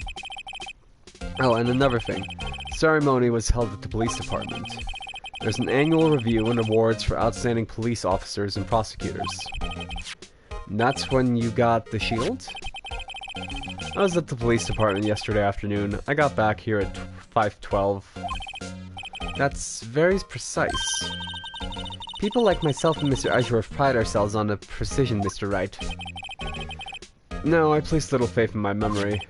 Oh, and another thing. Ceremony was held at the police department. There's an annual review and awards for outstanding police officers and prosecutors. And that's when you got the shield? I was at the police department yesterday afternoon. I got back here at 5:12. That's very precise. People like myself and Mr. Edgeworth pride ourselves on the precision, Mr. Wright. No, I place little faith in my memory.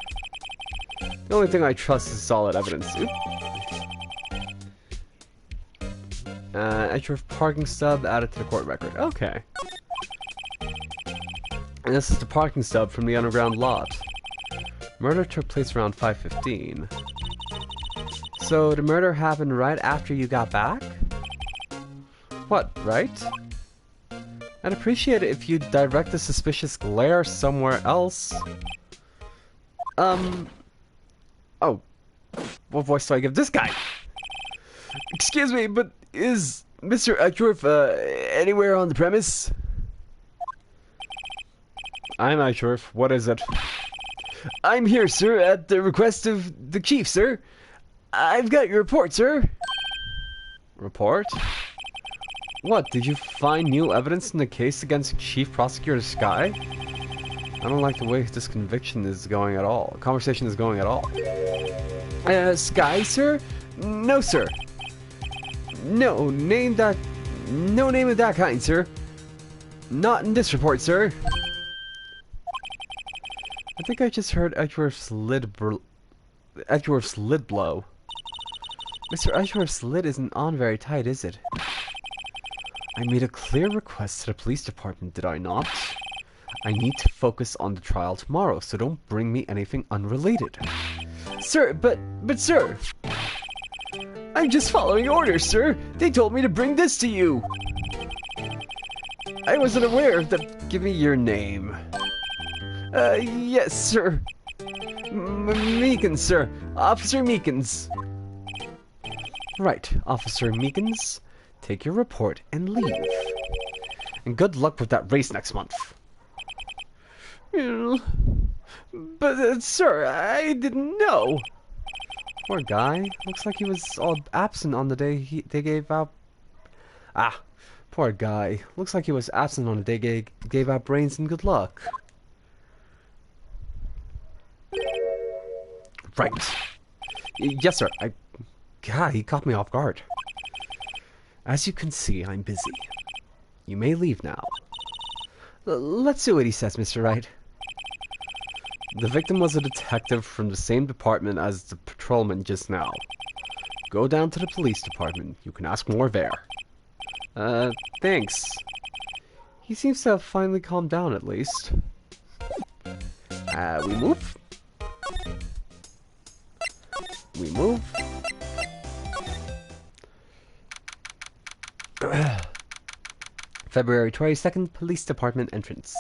The only thing I trust is solid evidence. Edgeworth parking stub added to the court record. Okay. And this is the parking stub from the underground lot. Murder took place around 5:15. So the murder happened right after you got back? What, right? I'd appreciate it if you'd direct the suspicious glare somewhere else. Oh. What voice do I give this guy? Excuse me, but is Mr. Edgeworth, anywhere on the premise? I'm Edgeworth. What is it? I'm here, sir, at the request of the chief, sir. I've got your report, sir. Report? What, did you find new evidence in the case against Chief Prosecutor Sky? I don't like the way this conviction is going at all. Conversation is going at all. Sky, sir? No, sir. No name of that kind, sir. Not in this report, sir. I think I just heard Edgeworth's lid blow. Mr. Edgeworth's lid isn't on very tight, is it? I made a clear request to the police department, did I not? I need to focus on the trial tomorrow, so don't bring me anything unrelated. Sir, but sir! I'm just following orders, sir! They told me to bring this to you! I wasn't aware of that. Give me your name. Yes, sir. Meekins, sir. Officer Meekins. Right, Officer Meekins. Take your report and leave. And good luck with that race next month. But, sir, I didn't know. Poor guy. Looks like he was all absent on the day they gave out... Ah, poor guy. Looks like he was absent on the day gave out brains and good luck. Right. Yes, sir. God, he caught me off guard. As you can see, I'm busy. You may leave now. Let's see what he says, Mr. Wright. The victim was a detective from the same department as the patrolman just now. Go down to the police department. You can ask more there. Thanks. He seems to have finally calmed down, at least. We move. We move. February 22nd, Police Department entrance.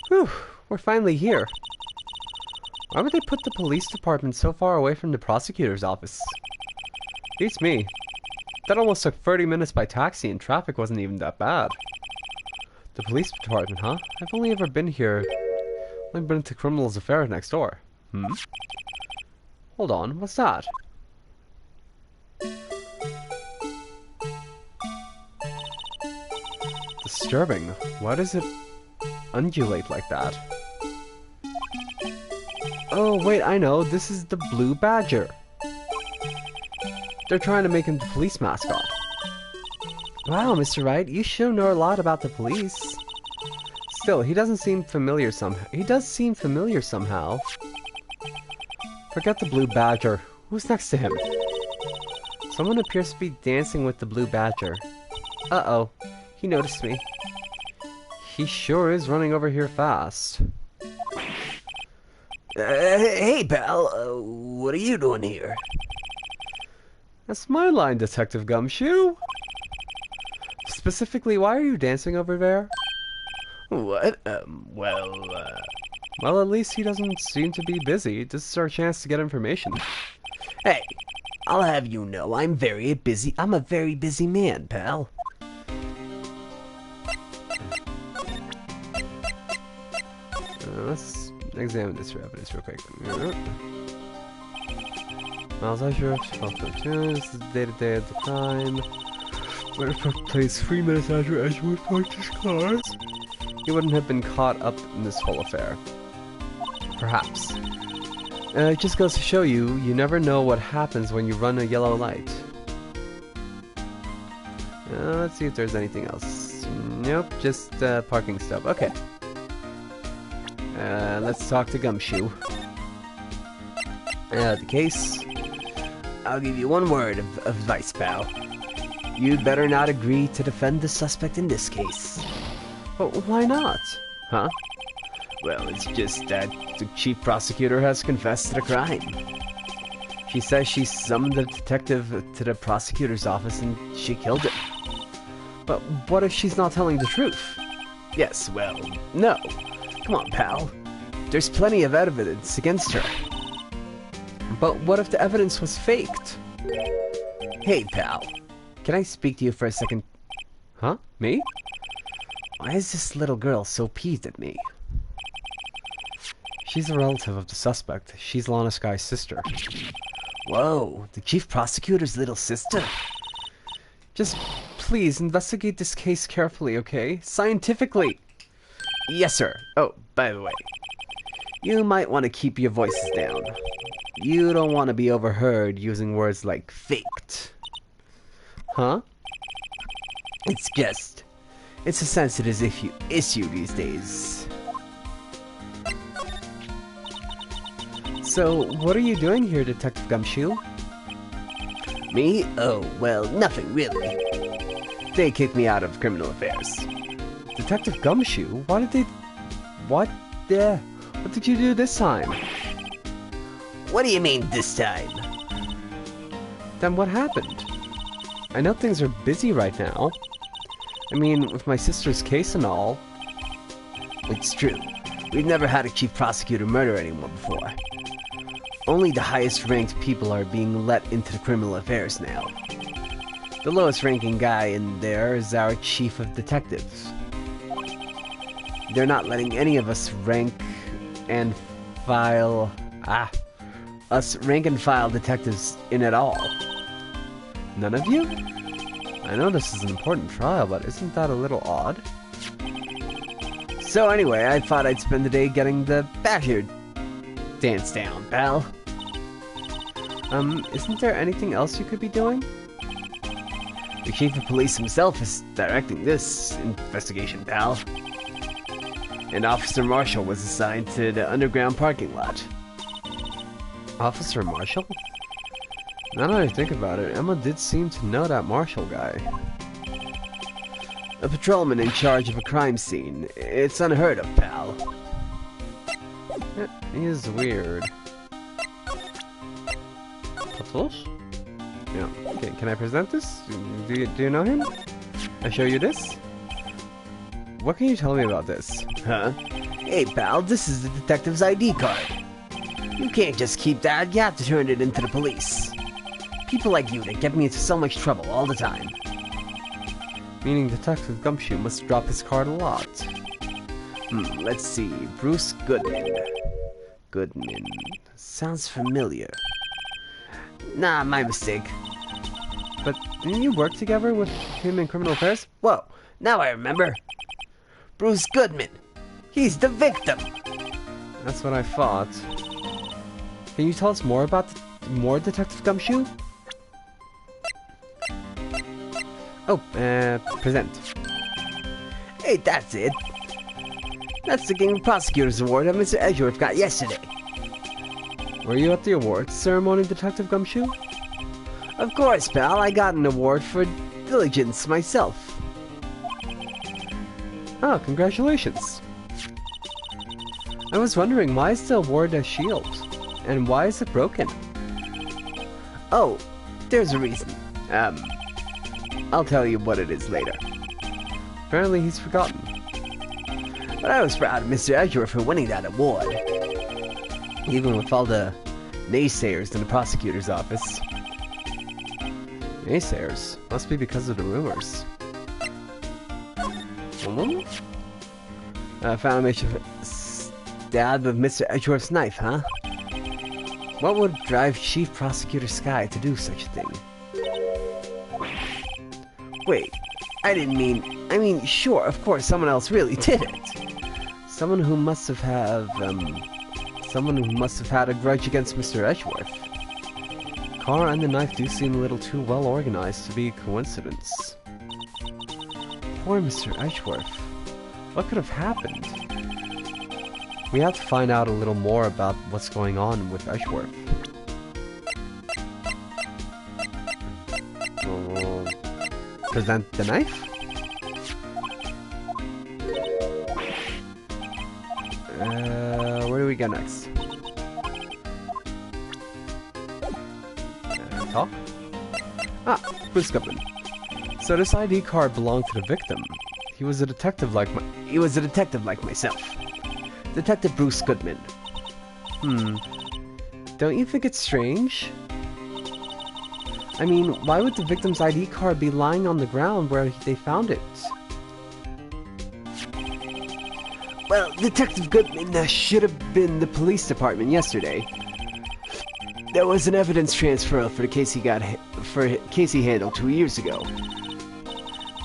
Whew, we're finally here. Why would they put the police department so far away from the prosecutor's office? Beats me. That almost took 30 minutes by taxi and traffic wasn't even that bad. The police department, huh? I've only ever been here... I've been to Criminal's Affairs next door. Hold on, what's that? Disturbing. Why does it undulate like that? Oh, wait, I know. This is the Blue Badger. They're trying to make him the police mascot. Wow, Mr. Wright, you sure know a lot about the police. Still, he doesn't seem familiar somehow. He does seem familiar somehow. Forget the Blue Badger. Who's next to him? Someone appears to be dancing with the Blue Badger. Uh-oh. He noticed me. He sure is running over here fast. Hey, pal. What are you doing here? That's my line, Detective Gumshoe. Specifically, why are you dancing over there? What? Well, at least he doesn't seem to be busy. This is our chance to get information. Hey, I'll have you know I'm very busy. I'm a very busy man, pal. Let's examine this for evidence real quick. Miles Usher, this is day-to-day at the time. Murder took place 3 minutes after Edgeworth parked his car. He wouldn't have been caught up in this whole affair. Perhaps. It just goes to show you, you never know what happens when you run a yellow light. Let's see if there's anything else. Nope, just parking stub. Okay. Let's talk to Gumshoe. The case. I'll give you one word of advice, pal. You'd better not agree to defend the suspect in this case. But why not? Huh? Well, it's just that the chief prosecutor has confessed to the crime. She says she summoned the detective to the prosecutor's office and she killed him. But what if she's not telling the truth? Yes, well, no. Come on, pal. There's plenty of evidence against her. But what if the evidence was faked? Hey, pal. Can I speak to you for a second? Huh? Me? Why is this little girl so peeved at me? She's a relative of the suspect. She's Lana Sky's sister. Whoa, the chief prosecutor's little sister? Just please investigate this case carefully, okay? Scientifically! Yes, sir. Oh, by the way, you might want to keep your voices down. You don't want to be overheard using words like faked. Huh? It's a sensitive issue these days. So, what are you doing here, Detective Gumshoe? Me? Oh, well, nothing really. They kicked me out of criminal affairs. Detective Gumshoe? What did you do this time? What do you mean this time? Then what happened? I know things are busy right now. I mean, with my sister's case and all. It's true. We've never had a chief prosecutor murder anyone before. Only the highest ranked people are being let into the criminal affairs now. The lowest ranking guy in there is our chief of detectives. They're not letting any of us rank and file detectives in at all. None of you? I know this is an important trial, but isn't that a little odd? So anyway, I thought I'd spend the day getting the backyard dance down, pal. Isn't there anything else you could be doing? The chief of police himself is directing this investigation, pal. And Officer Marshall was assigned to the underground parking lot. Officer Marshall? Now that I think about it, Emma did seem to know that Marshall guy. A patrolman in charge of a crime scene. It's unheard of, pal. Yeah, he is weird. Patrols? Yeah. Okay, can I present this? Do you know him? I show you this? What can you tell me about this? Huh? Hey, pal, this is the detective's ID card. You can't just keep that, you have to turn it into the police. People like you that get me into so much trouble all the time. Meaning Detective Gumshoe must drop his card a lot. Let's see. Bruce Goodman. Goodman. Sounds familiar. Nah, my mistake. But didn't you work together with him in criminal affairs? Whoa, now I remember. Bruce Goodman. He's the victim. That's what I thought. Can you tell us more about more Detective Gumshoe? Oh, present. Hey, that's it. That's the Game Prosecutor's Award that Mr. Edgeworth got yesterday. Were you at the awards ceremony, Detective Gumshoe? Of course, pal. I got an award for diligence myself. Oh, congratulations. I was wondering, why is the award a shield? And why is it broken? Oh, there's a reason. I'll tell you what it is later. Apparently he's forgotten. But I was proud of Mr. Edgeworth for winning that award. Even with all the naysayers in the prosecutor's office. Naysayers? Must be because of the rumors. Found a stab of Mr. Edgeworth's knife, huh? What would drive Chief Prosecutor Sky to do such a thing? Wait, I mean, sure, of course, someone else really did it. Someone who must have had a grudge against Mr. Edgeworth. Car and the knife do seem a little too well organized to be a coincidence. Poor Mr. Edgeworth. What could have happened? We have to find out a little more about what's going on with Edgeworth. Present the knife? Where do we go next? Talk? Ah, Bruce Goodman. So this ID card belonged to the victim. He was a detective like myself. Detective Bruce Goodman. Don't you think it's strange? I mean, why would the victim's ID card be lying on the ground where they found it? Well, Detective Goodman should have been the police department yesterday. There was an evidence transfer for the case he handled 2 years ago.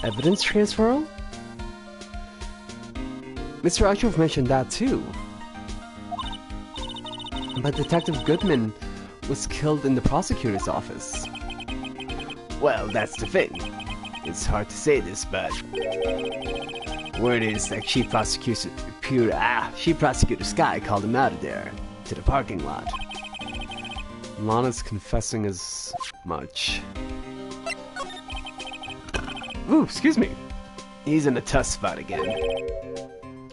Evidence transferal? Mr. Ashworth mentioned that too. But Detective Goodman was killed in the prosecutor's office. Well, that's the thing. It's hard to say this, but word is that Chief Prosecutor Sky called him out of there, to the parking lot. Lana's confessing as much. Ooh, excuse me. He's in a tough spot again.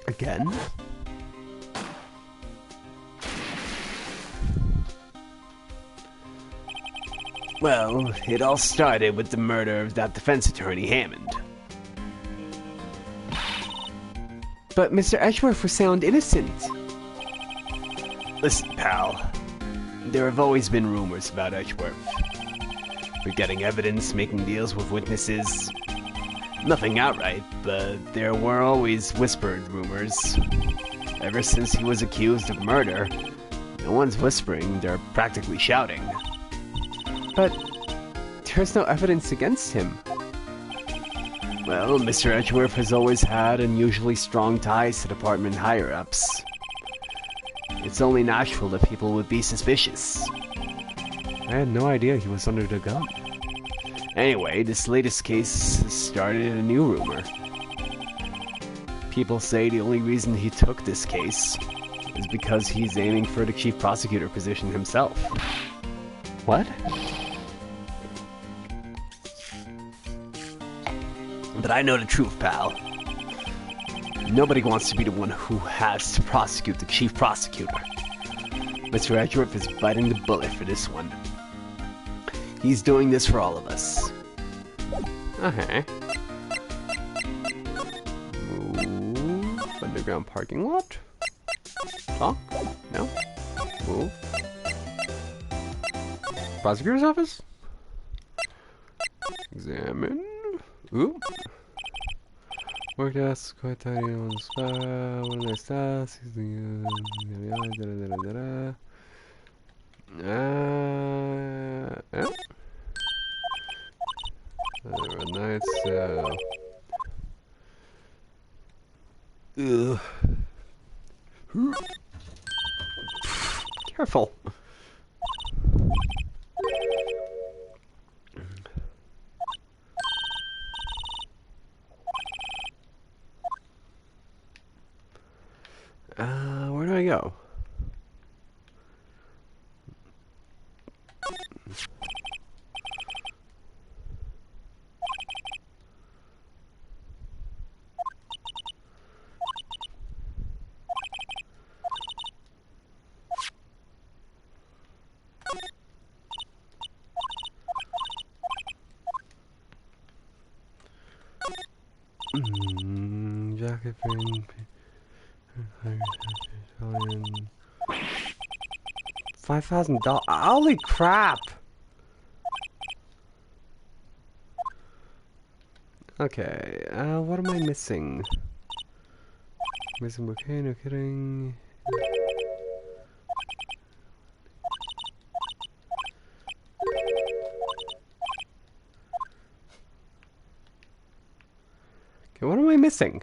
Again? Well, it all started with the murder of that defense attorney, Hammond. But Mr. Edgeworth was sound innocent. Listen, pal. There have always been rumors about Edgeworth. Forgetting evidence, making deals with witnesses. Nothing outright, but there were always whispered rumors. Ever since he was accused of murder, no one's whispering, they're practically shouting. But there's no evidence against him. Well, Mr. Edgeworth has always had unusually strong ties to department higher-ups. It's only natural that people would be suspicious. I had no idea he was under the gun. Anyway, this latest case started a new rumor. People say the only reason he took this case is because he's aiming for the chief prosecutor position himself. What? But I know the truth, pal. Nobody wants to be the one who has to prosecute the chief prosecutor. Mr. Edgeworth is biting the bullet for this one. He's doing this for all of us. Okay. Move. Underground parking lot? Talk? No? Move. Prosecutor's office? Examine. Ooh. Work desk, quite tidy on the spot. One nice task. Yeah. Nice. Ugh. Careful. Where do I go? Jacket frame. $5,000. Holy crap! Okay, what am I missing? Missing bouquet, no kidding. Okay, what am I missing?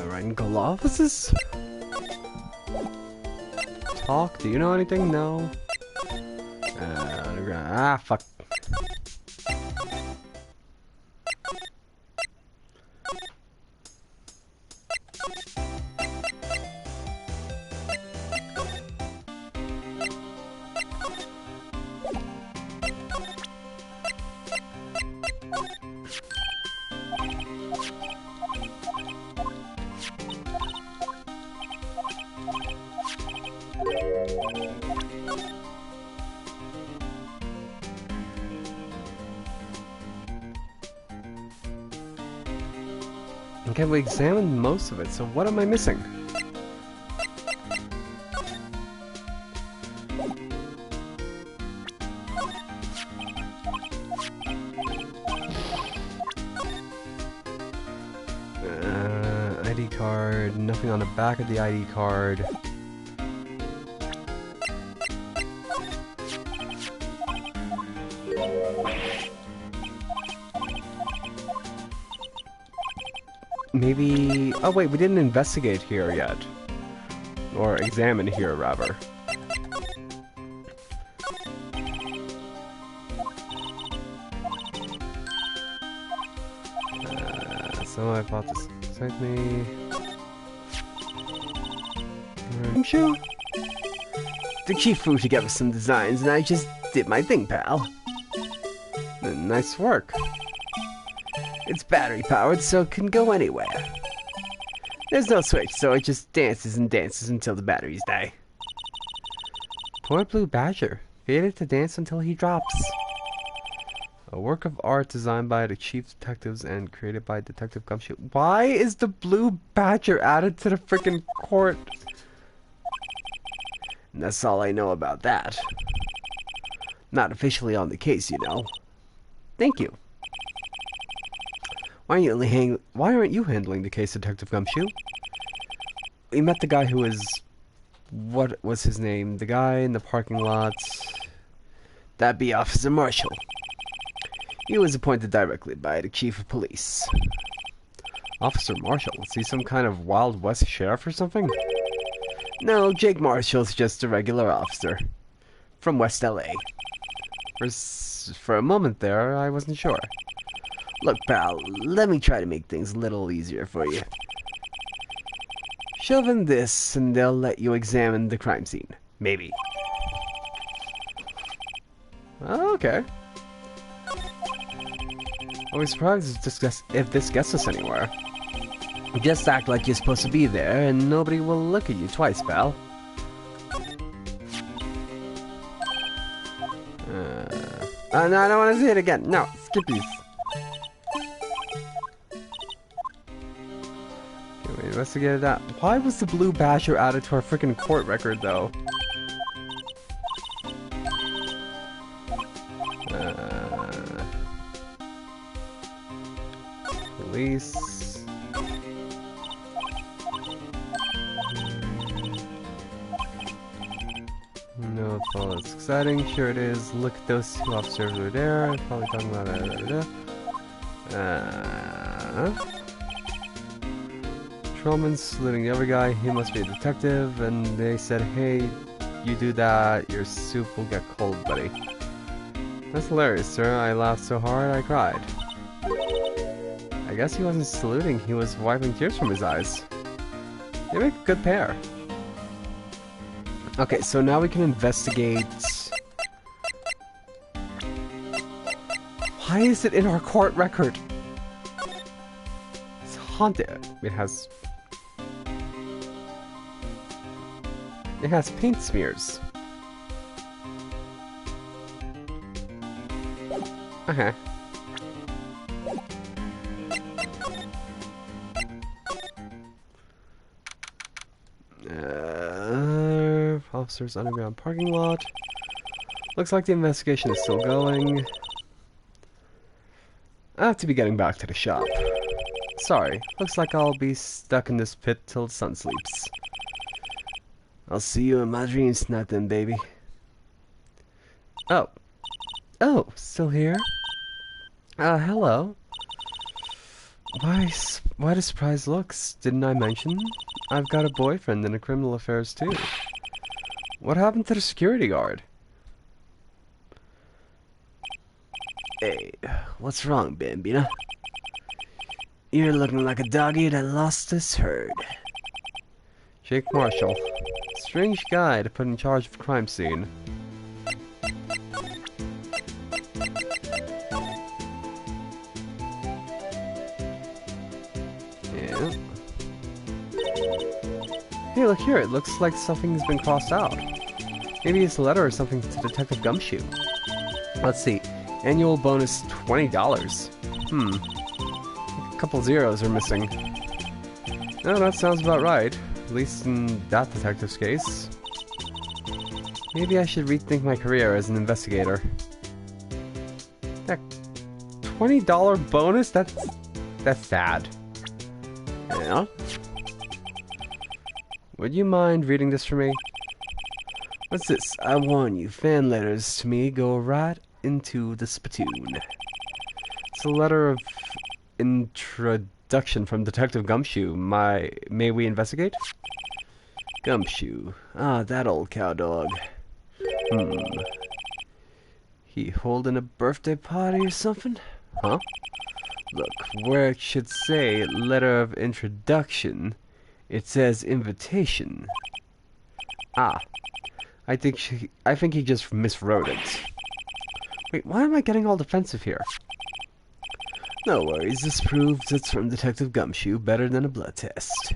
Wright offices? Talk? Do you know anything? No. Underground. Fuck. Okay, we examined most of it, so what am I missing? ID card, nothing on the back of the ID card. Maybe... Oh wait, we didn't investigate here yet. Or examine here, rather. So I bought this beside me. Sure. The chief threw together some designs and I just did my thing, pal. Nice work. It's battery powered, so it can go anywhere. There's no switch, so it just dances and dances until the batteries die. Poor Blue Badger. Fated to dance until he drops. A work of art designed by the chief detectives and created by Detective Gumshoe. Why is the Blue Badger added to the freaking court? And that's all I know about that. Not officially on the case, you know. Thank you. Why aren't you handling the case, Detective Gumshoe? We met the guy who was... What was his name? The guy in the parking lot. That'd be Officer Marshall. He was appointed directly by the chief of police. Officer Marshall? Is he some kind of Wild West sheriff or something? No, Jake Marshall's just a regular officer. From West LA. For a moment there, I wasn't sure. Look, pal, let me try to make things a little easier for you. Show them this, and they'll let you examine the crime scene. Maybe. Oh, okay. I was surprised if this gets us anywhere. Just act like you're supposed to be there, and nobody will look at you twice, pal. No, I don't want to see it again. No, skip these. Okay, we investigated that. Why was the Blue Badger added to our freaking court record, though? Police. No, it's all that's exciting. Sure it is. Look at those two officers over there. I'm probably talking about Patrolman saluting the other guy. He must be a detective. And they said, hey, you do that, your soup will get cold, buddy. That's hilarious, sir. I laughed so hard I cried. I guess he wasn't saluting, he was wiping tears from his eyes. They make a good pair. Okay, so now we can investigate... Why is it in our court record? It's haunted. It has paint smears. Okay. Officers underground parking lot. Looks like the investigation is still going. I have to be getting back to the shop. Sorry, looks like I'll be stuck in this pit till the sun sleeps. I'll see you in my dreams tonight then, baby. Oh. Oh, still here? Hello. Why the surprised looks? Didn't I mention? I've got a boyfriend in the criminal affairs too. What happened to the security guard? Hey, what's wrong, Bambina? You're looking like a doggy that lost his herd. Jake Marshall. Strange guy to put in charge of a crime scene. Yeah. Hey, look here. It looks like something's been crossed out. Maybe it's a letter or something to Detective Gumshoe. Let's see. Annual bonus $20. A couple zeros are missing. Oh, that sounds about right. At least in that detective's case. Maybe I should rethink my career as an investigator. That $20 bonus? That's sad. Yeah? Would you mind reading this for me? What's this? I warn you, fan letters to me go right into the spittoon. It's a letter of introduction from Detective Gumshoe. May we investigate? Gumshoe. Ah, that old cow dog. He holding a birthday party or something? Huh? Look, where it should say letter of introduction, it says invitation. Ah. I think he just miswrote it. Wait, why am I getting all defensive here? No worries, this proves it's from Detective Gumshoe better than a blood test.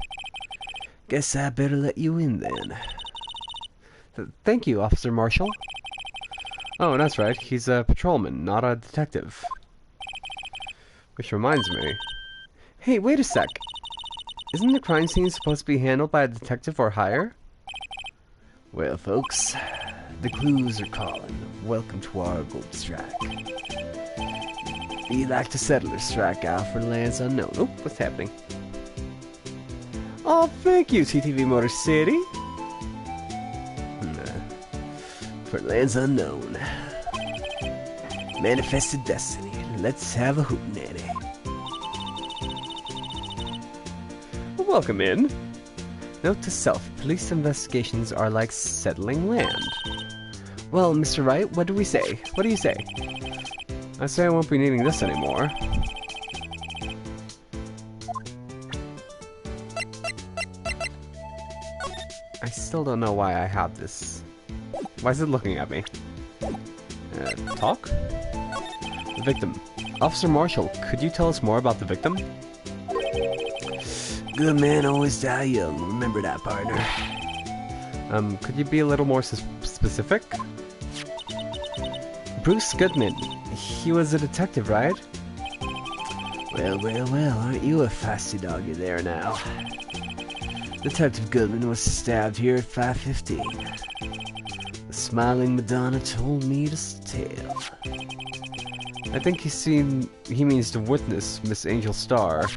Guess I better let you in then. Thank you, Officer Marshall. Oh, that's right, he's a patrolman, not a detective. Which reminds me. Hey, wait a sec. Isn't the crime scene supposed to be handled by a detective or higher? Well, folks, the clues are calling. Welcome to our gold strike. Be like to settle a strike out for lands unknown. Oh, what's happening? Oh, thank you, TTV Motor City. For lands unknown. Manifested destiny. Let's have a hootenanny. Welcome in. Note to self, police investigations are like settling land. Well, Mr. Wright, what do we say? What do you say? I say I won't be needing this anymore. I still don't know why I have this. Why is it looking at me? Talk? The victim. Officer Marshall, could you tell us more about the victim? Good man always die young. Remember that, partner. Could you be a little more specific? Bruce Goodman. He was a detective, right? Well, aren't you a feisty doggy there now? Detective Goodman was stabbed here at 5:15. The smiling Madonna told me to tell. I think he means the witness, Miss Angel Starr.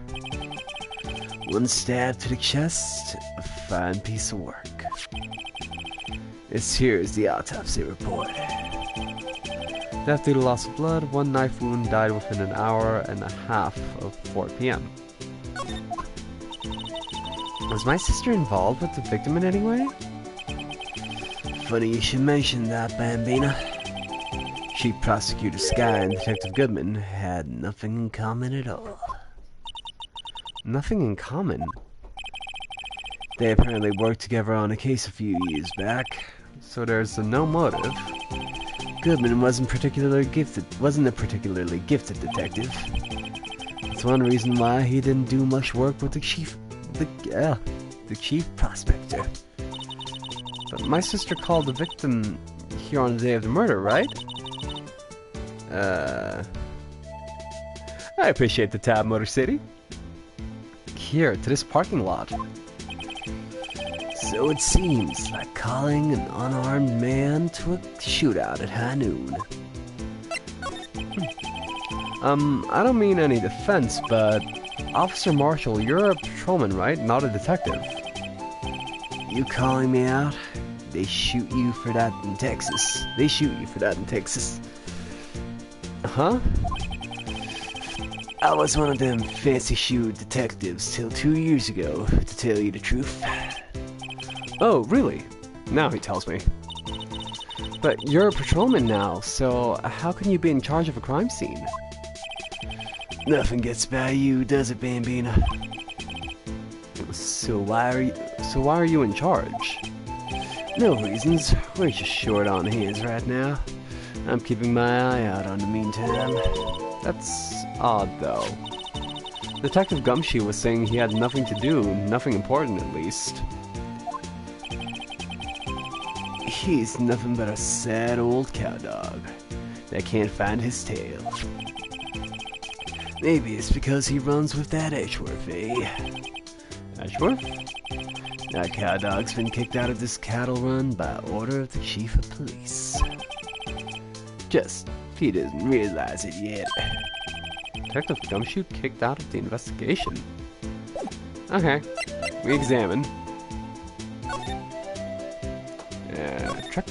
One stab to the chest, a fine piece of work. This here is the autopsy report. Death due to loss of blood, one knife wound, died within an hour and a half of 4 p.m. Was my sister involved with the victim in any way? Funny you should mention that, Bambina. Chief Prosecutor Sky and Detective Goodman had nothing in common at all. Nothing in common? They apparently worked together on a case a few years back. So there's no motive. Goodman wasn't a particularly gifted detective. That's one reason why he didn't do much work with the chief prospector. But my sister called the victim here on the day of the murder, right? I appreciate the tab, Motor City. Here, to this parking lot. So it seems, like calling an unarmed man to a shootout at high noon. I don't mean any defense, but Officer Marshall, you're a patrolman, right? Not a detective. You calling me out? They shoot you for that in Texas. Huh? I was one of them fancy-shoed detectives till 2 years ago, to tell you the truth. Oh, really? Now he tells me. But you're a patrolman now, so how can you be in charge of a crime scene? Nothing gets by you, does it, Bambina? So why are you in charge? No reasons. We're just short on hands right now. I'm keeping my eye out on the meantime. That's odd, though. Detective Gumshoe was saying he had nothing to do, nothing important at least. He's nothing but a sad old cowdog that can't find his tail. Maybe it's because he runs with that Edgeworth, eh? Ashworth? That cow dog's been kicked out of this cattle run by order of the chief of police. Just, he doesn't realize it yet. Detective Gumshoe kicked out of the investigation. Okay, we examine. Check.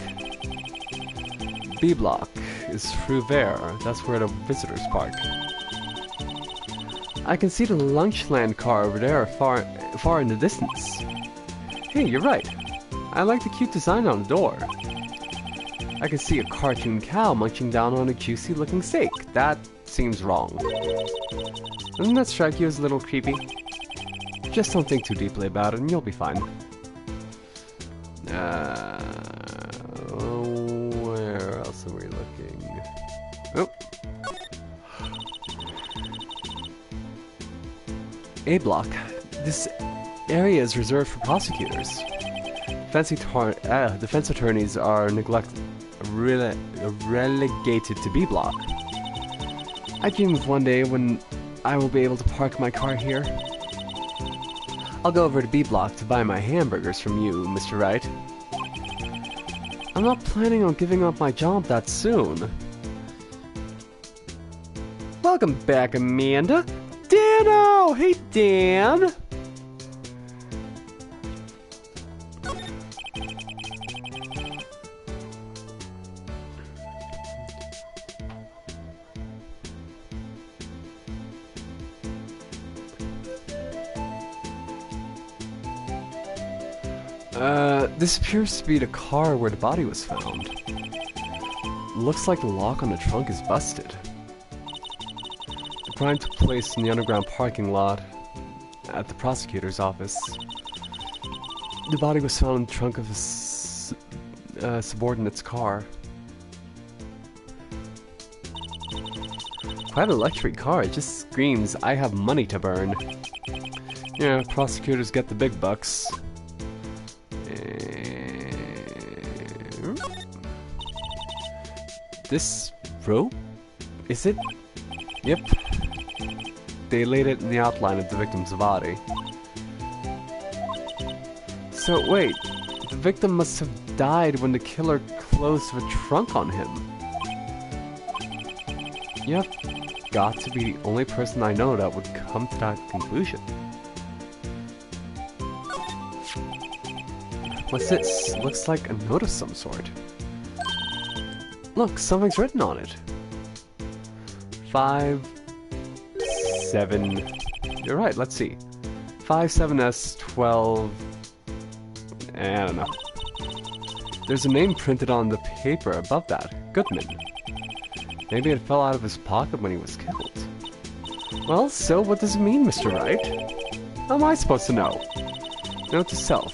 B block is through there. That's where the visitors park. I can see the Lunchland car over there, far in the distance. Hey, you're right. I like the cute design on the door. I can see a cartoon cow munching down on a juicy-looking steak. That seems wrong. Doesn't that strike you as a little creepy? Just don't think too deeply about it and you'll be fine. Where else are we looking? Oh. A block. This area is reserved for prosecutors. Defense attorneys are relegated to B block. I dream of one day when I will be able to park my car here. I'll go over to B block to buy my hamburgers from you, Mr. Wright. I'm not planning on giving up my job that soon. Welcome back, Amanda. Dano! Hey, Dan! This appears to be the car where the body was found. Looks like the lock on the trunk is busted. The crime took place in the underground parking lot at the prosecutor's office. The body was found in the trunk of his subordinate's car. Quite a luxury car. It just screams, I have money to burn. Yeah, prosecutors get the big bucks. This rope? Is it? Yep. They laid it in the outline of the victim's body. So wait, the victim must have died when the killer closed the trunk on him. You have got to be the only person I know that would come to that conclusion. What's this? Looks like a note of some sort. Look, something's written on it. 5, 7... You're right, let's see. 57S 12... I don't know. There's a name printed on the paper above that. Goodman. Maybe it fell out of his pocket when he was killed. Well, so what does it mean, Mr. Wright? How am I supposed to know? Note to self.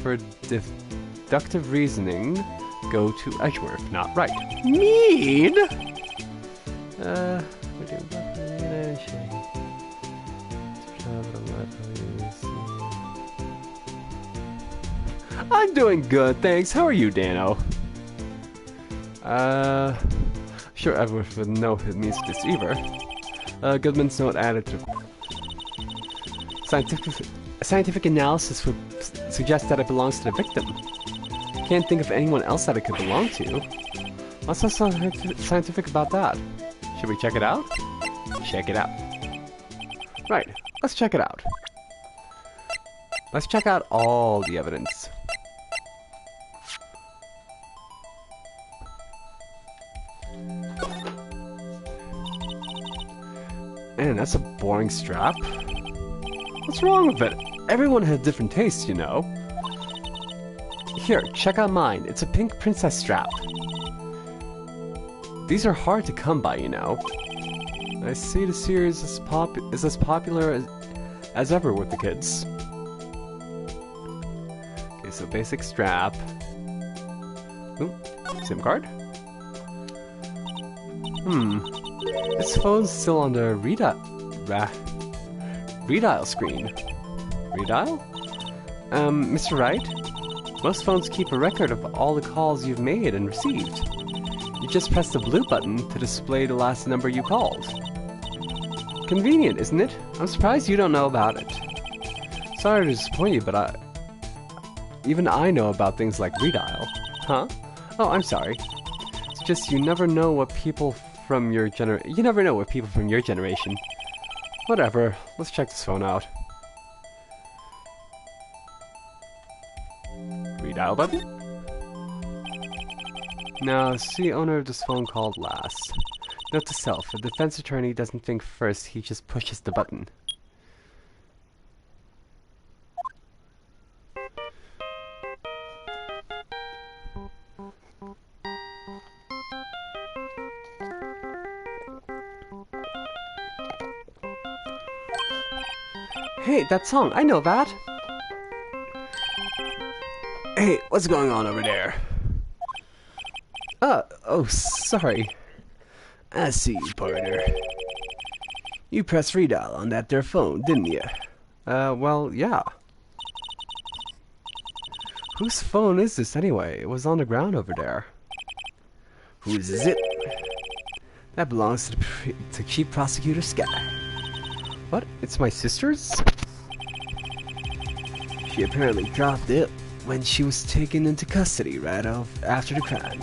For deductive reasoning, go to Edgeworth, not Wright. Mean? I'm doing good, thanks. How are you, Dano? Sure Edgeworth would know if it means deceiver. Goodman's note added to scientific analysis would suggest that it belongs to the victim. Can't think of anyone else that it could belong to. What's so scientific about that? Should we check it out? Check it out. Right, let's check it out. Let's check out all the evidence. Man, that's a boring strap. What's wrong with it? Everyone has different tastes, you know. Here, check out mine. It's a pink princess strap. These are hard to come by, you know. I see the series is as popular as ever with the kids. Okay, so basic strap. Ooh, SIM card. This phone's still on the redial screen. Redial? Mr. Wright? Most phones keep a record of all the calls you've made and received. You just press the blue button to display the last number you called. Convenient, isn't it? I'm surprised you don't know about it. Sorry to disappoint you, but even I know about things like redial. Huh? Oh, I'm sorry. It's just you never know what people from your generation. Whatever. Let's check this phone out. Redial button? Now, see owner of this phone called last. Note to self, if the defense attorney doesn't think first, he just pushes the button. Hey, that song, I know that! Hey, what's going on over there? Oh, sorry. I see you, partner. You pressed redial on that there phone, didn't you? Well, yeah. Whose phone is this anyway? It was on the ground over there. Whose is it? That belongs to Chief Prosecutor Sky. What? It's my sister's? She apparently dropped it when she was taken into custody right after the crime.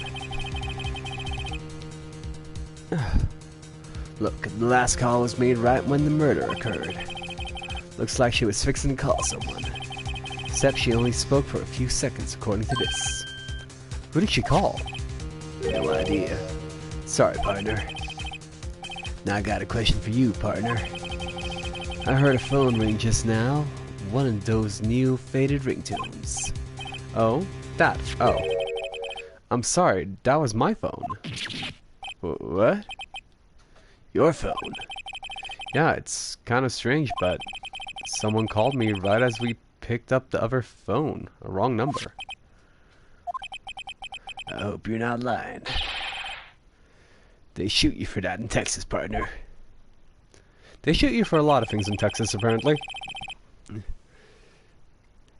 Look, the last call was made right when the murder occurred. Looks like she was fixing to call someone. Except she only spoke for a few seconds according to this. Who did she call? No idea. Sorry, partner. Now I got a question for you, partner. I heard a phone ring just now. One of those new faded ringtones. Oh? That. Oh. I'm sorry, that was my phone. What? Your phone? Yeah, it's kind of strange, but someone called me right as we picked up the other phone. A wrong number. I hope you're not lying. They shoot you for that in Texas, partner. They shoot you for a lot of things in Texas, apparently.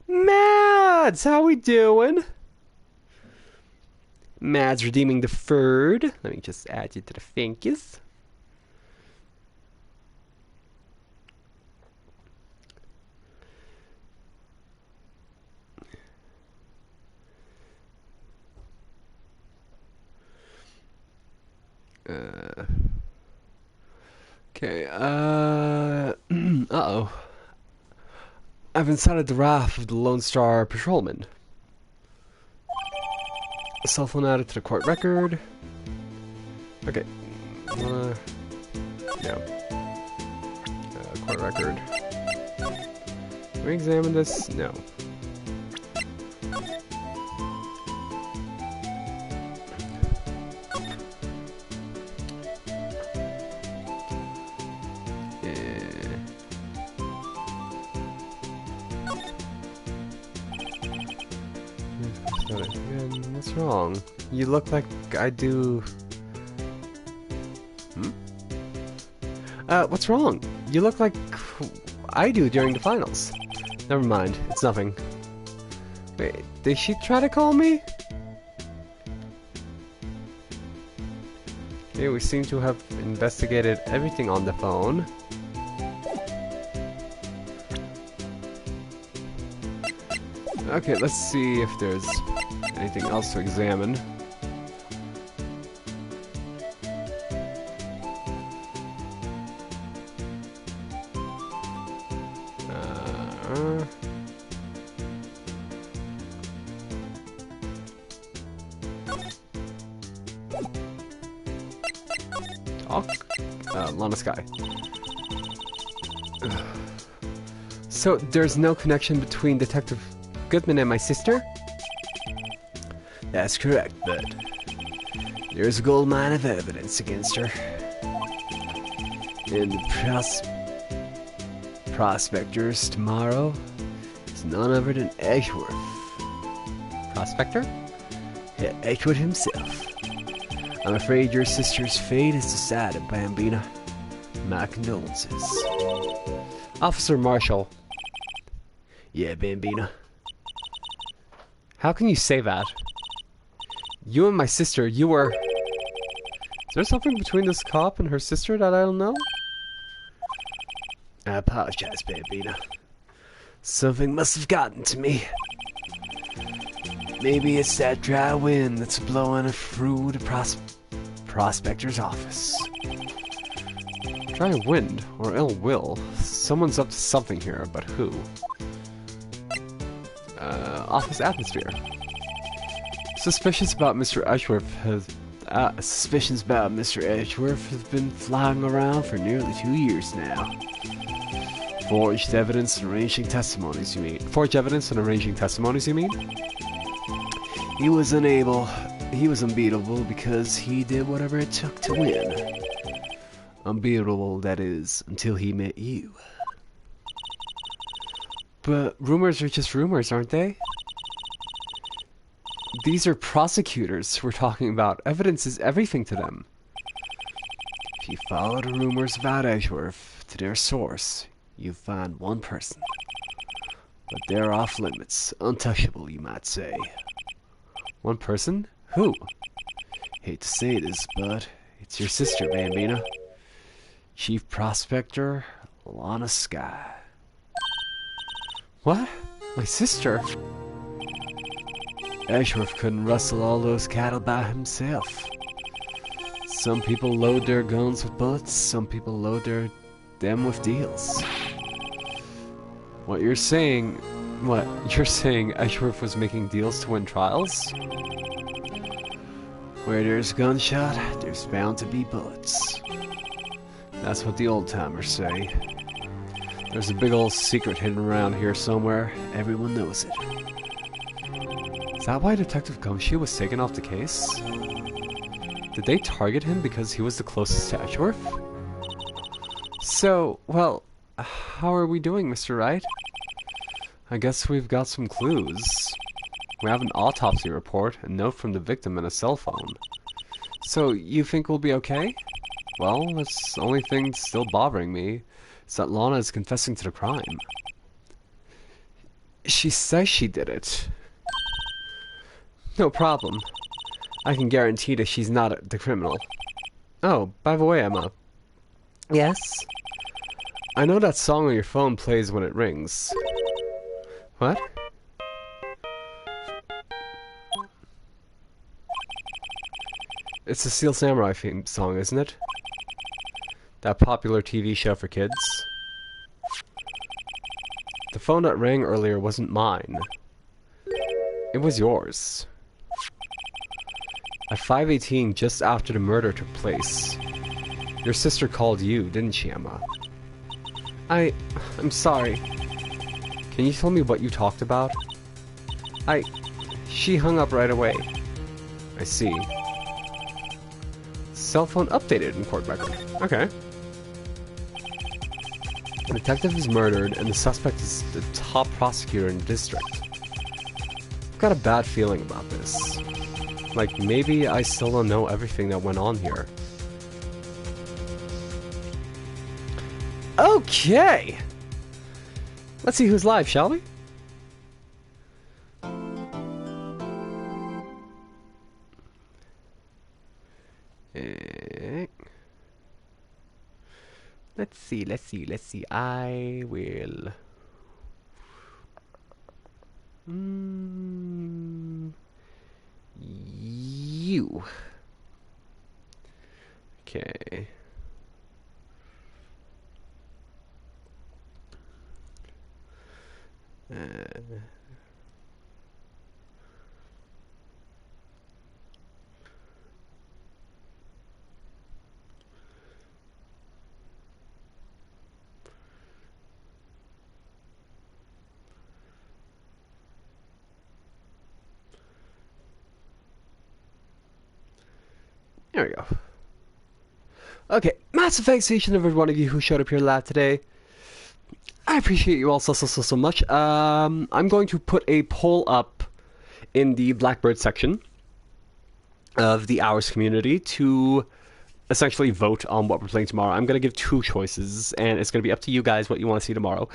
Mads, how we doing? Mads redeeming the third. Let me just add you to the thank-yous. Okay, uh-oh. I've incited the wrath of the Lone Star Patrolman. A cell phone added to the court record. Okay. Yeah. Court record. Can we examine this? No. What's wrong? You look like I do... what's wrong? You look like I do during the finals. Never mind, it's nothing. Wait, did she try to call me? Okay, we seem to have investigated everything on the phone. Okay, let's see if there's anything else to examine. Lana Sky. So, there's no connection between Detective Goodman and my sister? That's correct, bud. There's a gold mine of evidence against her. And the prospectors tomorrow is none other than Edgeworth. Prospector? Yeah, Edgeworth himself. I'm afraid your sister's fate is decided, Bambina. My condolences. Officer Marshall. Yeah, Bambina. How can you say that? You and my sister, you were... Is there something between this cop and her sister that I don't know? I apologize, Bambina. Something must have gotten to me. Maybe it's that dry wind that's blowing through the prospector's office. Dry wind or ill will. Someone's up to something here, but who? Office atmosphere. Suspicions about Mr. Edgeworth have been flying around for nearly 2 years now. Forged evidence and arranging testimonies, you mean? Forged evidence and arranging testimonies, you mean? He was unbeatable because he did whatever it took to win. Unbeatable, that is, until he met you. But rumors are just rumors, aren't they? These are prosecutors we're talking about. Evidence is everything to them. If you follow the rumors about Edgeworth to their source, you find one person. But they're off limits. Untouchable, you might say. One person? Who? Hate to say this, but it's your sister, Bambina. Chief Prospector, Lana Sky. What? My sister? Edgeworth couldn't rustle all those cattle by himself. Some people load their guns with bullets, some people load them with deals. What you're saying Edgeworth was making deals to win trials? Where there's gunshot, there's bound to be bullets. That's what the old-timers say. There's a big old secret hidden around here somewhere. Everyone knows it. Is that why Detective Gumshoe was taken off the case? Did they target him because he was the closest to Edgeworth? So, well, how are we doing, Mr. Wright? I guess we've got some clues. We have an autopsy report, a note from the victim, and a cell phone. So, you think we'll be okay? Well, that's the only thing still bothering me, is that Lana is confessing to the crime. She says she did it. No problem. I can guarantee that she's not the criminal. Oh, by the way, Emma. Yes? I know that song on your phone plays when it rings. What? It's the Steel Samurai theme song, isn't it? That popular TV show for kids. The phone that rang earlier wasn't mine. It was yours. At 5:18, just after the murder took place, your sister called you, didn't she, Emma? I'm sorry. Can you tell me what you talked about? She hung up right away. I see. Cell phone updated in court record. Okay. The detective is murdered, and the suspect is the top prosecutor in the district. I've got a bad feeling about this. Like, maybe I still don't know everything that went on here. Okay! Let's see who's live, shall we? Let's see. I will... You. Okay. There we go. Okay, massive thanks to each and every one of you who showed up here live today. I appreciate you all so much. I'm going to put a poll up in the Blackbird section of the Hours community to essentially vote on what we're playing tomorrow. I'm going to give two choices, and it's going to be up to you guys what you want to see tomorrow.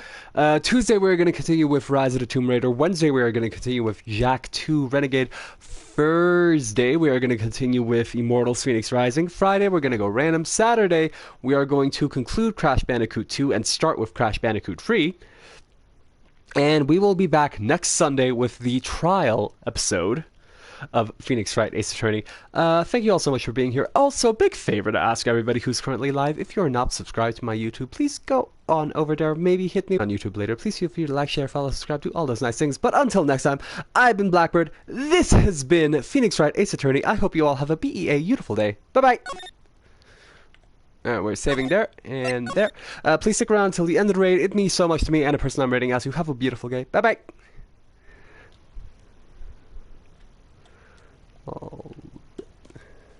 Tuesday, we're going to continue with Rise of the Tomb Raider. Wednesday, we are going to continue with Jak 2 Renegade. Thursday, we are going to continue with Immortals Phoenix Rising. Friday, we're going to go random. Saturday, we are going to conclude Crash Bandicoot 2 and start with Crash Bandicoot 3. And we will be back next Sunday with the trial episode of Phoenix Wright Ace Attorney. Thank you all so much for being here. Also, big favor to ask everybody who's currently live. If you're not subscribed to my YouTube, please go on over there. Maybe hit me on YouTube later. Please feel free to like, share, follow, subscribe, do all those nice things. But until next time, I've been Blackbird. This has been Phoenix Wright Ace Attorney. I hope you all have a beautiful day. Bye-bye. We're saving there and there. Please stick around till the end of the raid. It means so much to me and the person I'm raiding as. You have a beautiful day. Bye-bye. Oh.